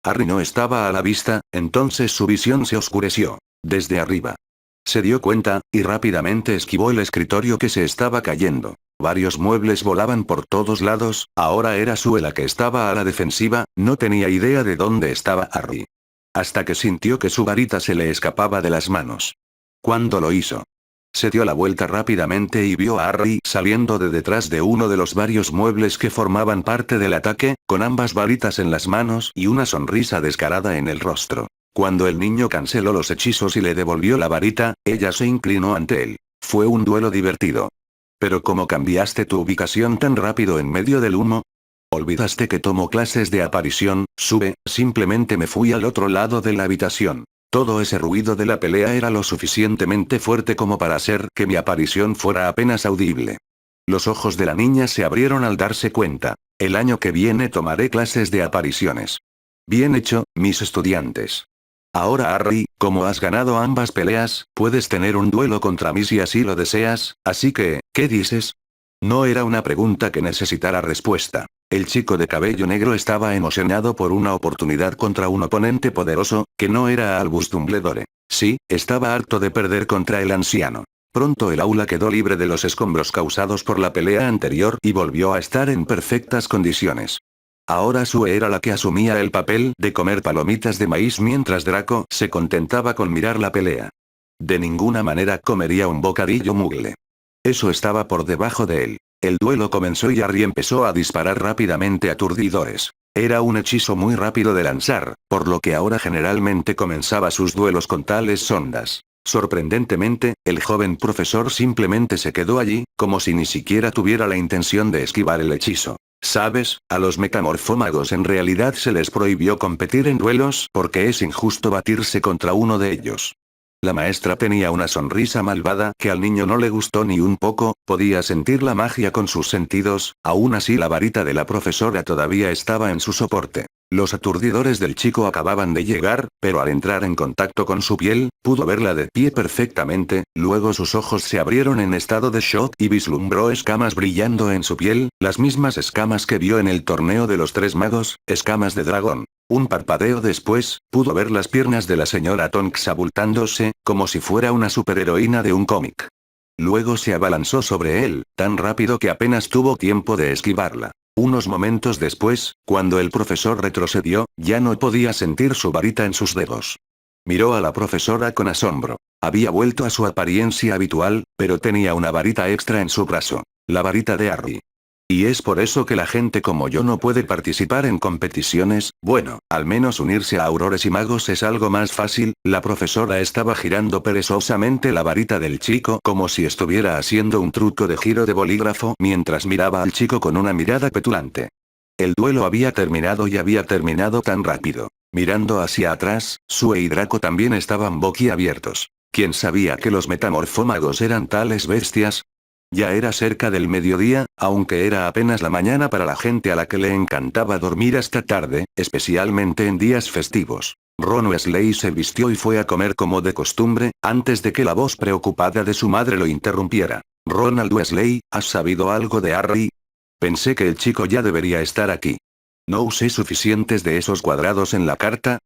Harry no estaba a la vista, entonces su visión se oscureció. Desde arriba. Se dio cuenta, y rápidamente esquivó el escritorio que se estaba cayendo. Varios muebles volaban por todos lados, ahora era Sue la que estaba a la defensiva, no tenía idea de dónde estaba Harry. Hasta que sintió que su varita se le escapaba de las manos. ¿Cuándo lo hizo? Se dio la vuelta rápidamente y vio a Harry saliendo de detrás de uno de los varios muebles que formaban parte del ataque, con ambas varitas en las manos y una sonrisa descarada en el rostro. Cuando el niño canceló los hechizos y le devolvió la varita, ella se inclinó ante él. Fue un duelo divertido. ¿Pero cómo cambiaste tu ubicación tan rápido en medio del humo? ¿Olvidaste que tomo clases de aparición, Sue? Simplemente me fui al otro lado de la habitación. Todo ese ruido de la pelea era lo suficientemente fuerte como para hacer que mi aparición fuera apenas audible. Los ojos de la niña se abrieron al darse cuenta. El año que viene tomaré clases de apariciones. Bien hecho, mis estudiantes. Ahora Harry, como has ganado ambas peleas, puedes tener un duelo contra mí si así lo deseas, así que, ¿qué dices? No era una pregunta que necesitara respuesta. El chico de cabello negro estaba emocionado por una oportunidad contra un oponente poderoso, que no era Albus Dumbledore. Sí, estaba harto de perder contra el anciano. Pronto el aula quedó libre de los escombros causados por la pelea anterior y volvió a estar en perfectas condiciones. Ahora Sue era la que asumía el papel de comer palomitas de maíz mientras Draco se contentaba con mirar la pelea. De ninguna manera comería un bocadillo mugle. Eso estaba por debajo de él. El duelo comenzó y Harry empezó a disparar rápidamente aturdidores. Era un hechizo muy rápido de lanzar, por lo que ahora generalmente comenzaba sus duelos con tales ondas. Sorprendentemente, el joven profesor simplemente se quedó allí, como si ni siquiera tuviera la intención de esquivar el hechizo. ¿Sabes? A los metamorfómagos en realidad se les prohibió competir en duelos porque es injusto batirse contra uno de ellos. La maestra tenía una sonrisa malvada que al niño no le gustó ni un poco, podía sentir la magia con sus sentidos, aún así la varita de la profesora todavía estaba en su soporte. Los aturdidores del chico acababan de llegar, pero al entrar en contacto con su piel, pudo verla de pie perfectamente, luego sus ojos se abrieron en estado de shock y vislumbró escamas brillando en su piel, las mismas escamas que vio en el torneo de los tres magos, escamas de dragón. Un parpadeo después, pudo ver las piernas de la señora Tonks abultándose, como si fuera una superheroína de un cómic. Luego se abalanzó sobre él, tan rápido que apenas tuvo tiempo de esquivarla. Unos momentos después, cuando el profesor retrocedió, ya no podía sentir su varita en sus dedos. Miró a la profesora con asombro. Había vuelto a su apariencia habitual, pero tenía una varita extra en su brazo. La varita de Harry. Y es por eso que la gente como yo no puede participar en competiciones, bueno, al menos unirse a aurores y magos es algo más fácil. La profesora estaba girando perezosamente la varita del chico como si estuviera haciendo un truco de giro de bolígrafo mientras miraba al chico con una mirada petulante. El duelo había terminado y había terminado tan rápido. Mirando hacia atrás, Sue y Draco también estaban boquiabiertos. ¿Quién sabía que los metamorfómagos eran tales bestias? Ya era cerca del mediodía, aunque era apenas la mañana para la gente a la que le encantaba dormir hasta tarde, especialmente en días festivos. Ron Weasley se vistió y fue a comer como de costumbre, antes de que la voz preocupada de su madre lo interrumpiera. Ronald Weasley, ¿has sabido algo de Harry? Pensé que el chico ya debería estar aquí. ¿No usé suficientes de esos cuadrados en la carta?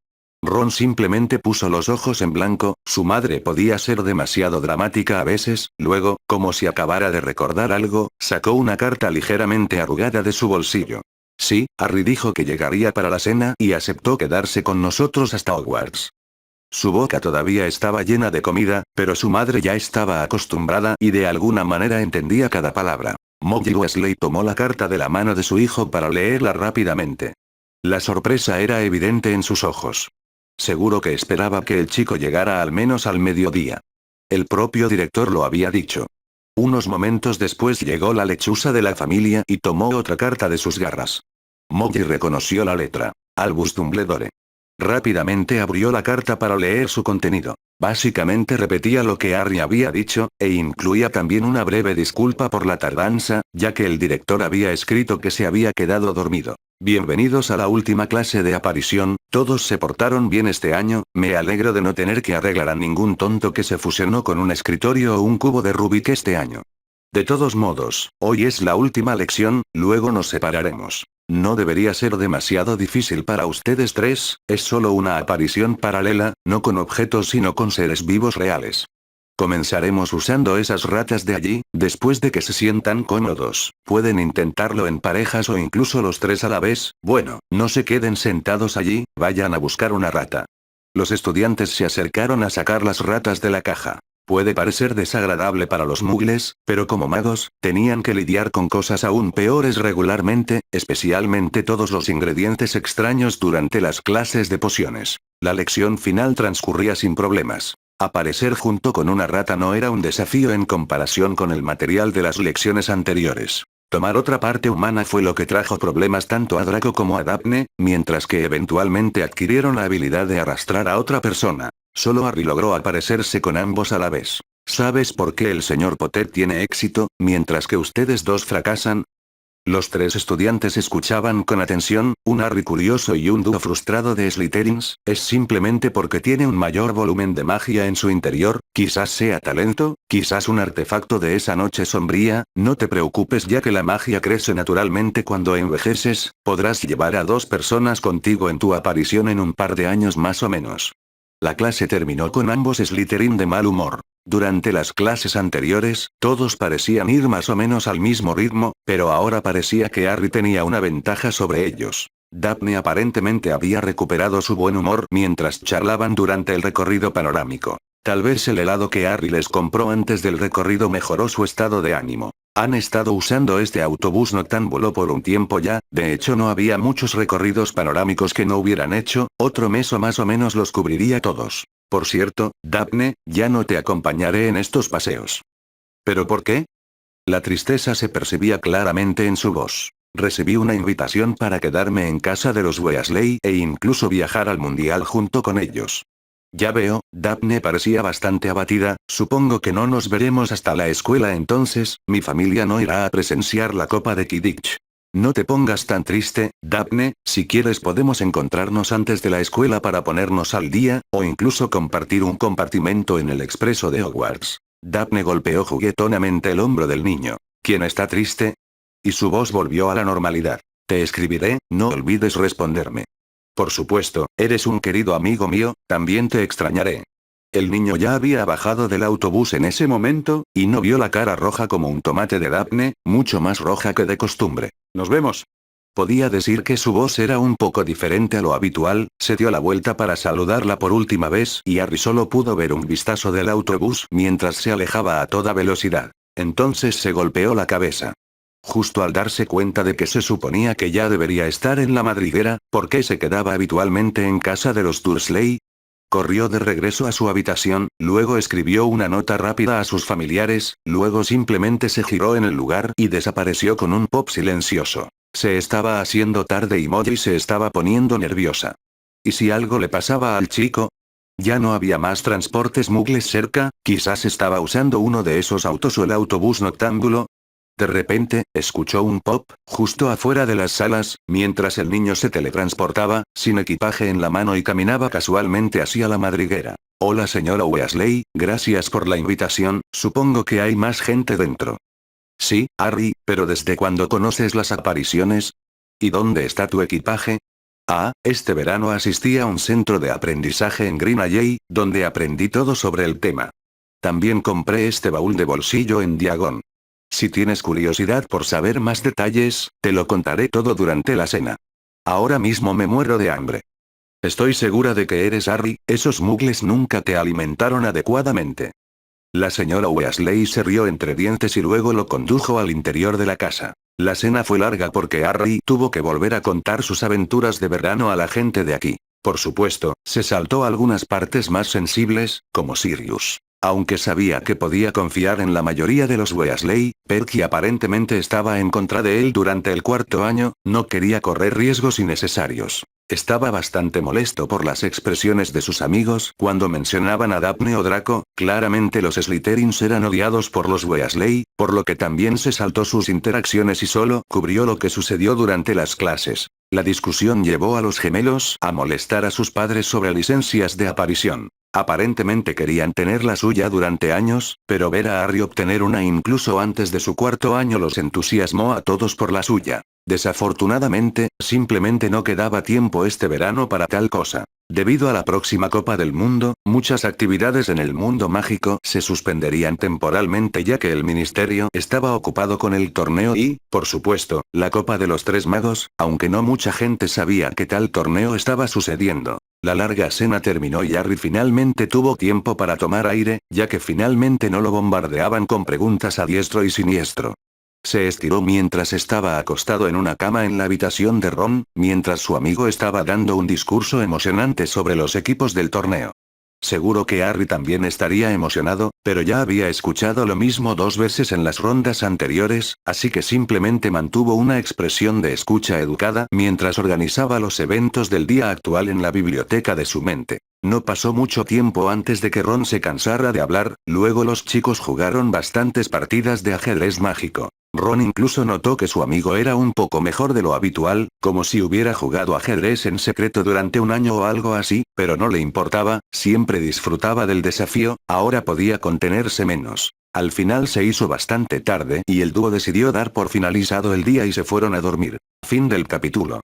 Ron simplemente puso los ojos en blanco, su madre podía ser demasiado dramática a veces, luego, como si acabara de recordar algo, sacó una carta ligeramente arrugada de su bolsillo. Sí, Harry dijo que llegaría para la cena y aceptó quedarse con nosotros hasta Hogwarts. Su boca todavía estaba llena de comida, pero su madre ya estaba acostumbrada y de alguna manera entendía cada palabra. Molly Weasley tomó la carta de la mano de su hijo para leerla rápidamente. La sorpresa era evidente en sus ojos. Seguro que esperaba que el chico llegara al menos al mediodía. El propio director lo había dicho. Unos momentos después llegó la lechuza de la familia y tomó otra carta de sus garras. Molly reconoció la letra. Albus Dumbledore. Rápidamente abrió la carta para leer su contenido. Básicamente repetía lo que Harry había dicho, e incluía también una breve disculpa por la tardanza, ya que el director había escrito que se había quedado dormido. Bienvenidos a la última clase de aparición, todos se portaron bien este año, me alegro de no tener que arreglar a ningún tonto que se fusionó con un escritorio o un cubo de Rubik este año. De todos modos, hoy es la última lección, luego nos separaremos. No debería ser demasiado difícil para ustedes tres, es solo una aparición paralela, no con objetos sino con seres vivos reales. Comenzaremos usando esas ratas de allí, después de que se sientan cómodos, pueden intentarlo en parejas o incluso los tres a la vez, bueno, no se queden sentados allí, vayan a buscar una rata. Los estudiantes se acercaron a sacar las ratas de la caja. Puede parecer desagradable para los muggles, pero como magos, tenían que lidiar con cosas aún peores regularmente, especialmente todos los ingredientes extraños durante las clases de pociones. La lección final transcurría sin problemas. Aparecer junto con una rata no era un desafío en comparación con el material de las lecciones anteriores. Tomar otra parte humana fue lo que trajo problemas tanto a Draco como a Daphne, mientras que eventualmente adquirieron la habilidad de arrastrar a otra persona. Solo Harry logró aparecerse con ambos a la vez. ¿Sabes por qué el señor Potter tiene éxito, mientras que ustedes dos fracasan? Los tres estudiantes escuchaban con atención, un Harry curioso y un dúo frustrado de Slytherins, es simplemente porque tiene un mayor volumen de magia en su interior, quizás sea talento, quizás un artefacto de esa noche sombría, no te preocupes ya que la magia crece naturalmente cuando envejeces, podrás llevar a dos personas contigo en tu aparición en un par de años más o menos. La clase terminó con ambos Slytherin de mal humor. Durante las clases anteriores, todos parecían ir más o menos al mismo ritmo, pero ahora parecía que Harry tenía una ventaja sobre ellos. Daphne aparentemente había recuperado su buen humor mientras charlaban durante el recorrido panorámico. Tal vez el helado que Harry les compró antes del recorrido mejoró su estado de ánimo. Han estado usando este autobús noctámbulo por un tiempo ya, de hecho no había muchos recorridos panorámicos que no hubieran hecho, otro mes o más o menos los cubriría todos. Por cierto, Daphne, ya no te acompañaré en estos paseos. ¿Pero por qué? La tristeza se percibía claramente en su voz. Recibí una invitación para quedarme en casa de los Weasley e incluso viajar al mundial junto con ellos. Ya veo, Daphne parecía bastante abatida, supongo que no nos veremos hasta la escuela entonces, mi familia no irá a presenciar la Copa de Quidditch. No te pongas tan triste, Daphne, si quieres podemos encontrarnos antes de la escuela para ponernos al día, o incluso compartir un compartimento en el expreso de Hogwarts. Daphne golpeó juguetonamente el hombro del niño. ¿Quién está triste? Y su voz volvió a la normalidad. Te escribiré, no olvides responderme. Por supuesto, eres un querido amigo mío, también te extrañaré. El niño ya había bajado del autobús en ese momento, y no vio la cara roja como un tomate de Daphne, mucho más roja que de costumbre. ¿Nos vemos? Podía decir que su voz era un poco diferente a lo habitual, se dio la vuelta para saludarla por última vez y Harry solo pudo ver un vistazo del autobús mientras se alejaba a toda velocidad. Entonces se golpeó la cabeza. Justo al darse cuenta de que se suponía que ya debería estar en la madriguera, ¿por qué se quedaba habitualmente en casa de los Dursley? Corrió de regreso a su habitación, luego escribió una nota rápida a sus familiares, luego simplemente se giró en el lugar y desapareció con un pop silencioso. Se estaba haciendo tarde y Molly se estaba poniendo nerviosa. ¿Y si algo le pasaba al chico? Ya no había más transportes muggles cerca, quizás estaba usando uno de esos autos o el autobús noctámbulo. De repente, escuchó un pop, justo afuera de las salas, mientras el niño se teletransportaba, sin equipaje en la mano y caminaba casualmente hacia la madriguera. Hola señora Weasley, gracias por la invitación, supongo que hay más gente dentro. Sí, Harry, pero ¿desde cuándo conoces las apariciones? ¿Y dónde está tu equipaje? Ah, este verano asistí a un centro de aprendizaje en Green Alley, donde aprendí todo sobre el tema. También compré este baúl de bolsillo en Diagon. Si tienes curiosidad por saber más detalles, te lo contaré todo durante la cena. Ahora mismo me muero de hambre. Estoy segura de que eres Harry, esos muggles nunca te alimentaron adecuadamente. La señora Weasley se rió entre dientes y luego lo condujo al interior de la casa. La cena fue larga porque Harry tuvo que volver a contar sus aventuras de verano a la gente de aquí. Por supuesto, se saltó algunas partes más sensibles, como Sirius. Aunque sabía que podía confiar en la mayoría de los Weasley, Perky aparentemente estaba en contra de él durante el cuarto año, no quería correr riesgos innecesarios. Estaba bastante molesto por las expresiones de sus amigos cuando mencionaban a Daphne o Draco, claramente los Slytherins eran odiados por los Weasley, por lo que también se saltó sus interacciones y solo cubrió lo que sucedió durante las clases. La discusión llevó a los gemelos a molestar a sus padres sobre licencias de aparición. Aparentemente querían tener la suya durante años, pero ver a Harry obtener una incluso antes de su cuarto año los entusiasmó a todos por la suya. Desafortunadamente, simplemente no quedaba tiempo este verano para tal cosa. Debido a la próxima Copa del Mundo, muchas actividades en el mundo mágico se suspenderían temporalmente ya que el ministerio estaba ocupado con el torneo y, por supuesto, la Copa de los Tres Magos, aunque no mucha gente sabía que tal torneo estaba sucediendo. La larga cena terminó y Harry finalmente tuvo tiempo para tomar aire, ya que finalmente no lo bombardeaban con preguntas a diestro y siniestro. Se estiró mientras estaba acostado en una cama en la habitación de Ron, mientras su amigo estaba dando un discurso emocionante sobre los equipos del torneo. Seguro que Harry también estaría emocionado, pero ya había escuchado lo mismo 2 veces en las rondas anteriores, así que simplemente mantuvo una expresión de escucha educada mientras organizaba los eventos del día actual en la biblioteca de su mente. No pasó mucho tiempo antes de que Ron se cansara de hablar, luego los chicos jugaron bastantes partidas de ajedrez mágico. Ron incluso notó que su amigo era un poco mejor de lo habitual, como si hubiera jugado ajedrez en secreto durante un año o algo así, pero no le importaba, siempre disfrutaba del desafío, ahora podía contenerse menos. Al final se hizo bastante tarde y el dúo decidió dar por finalizado el día y se fueron a dormir. Fin del capítulo.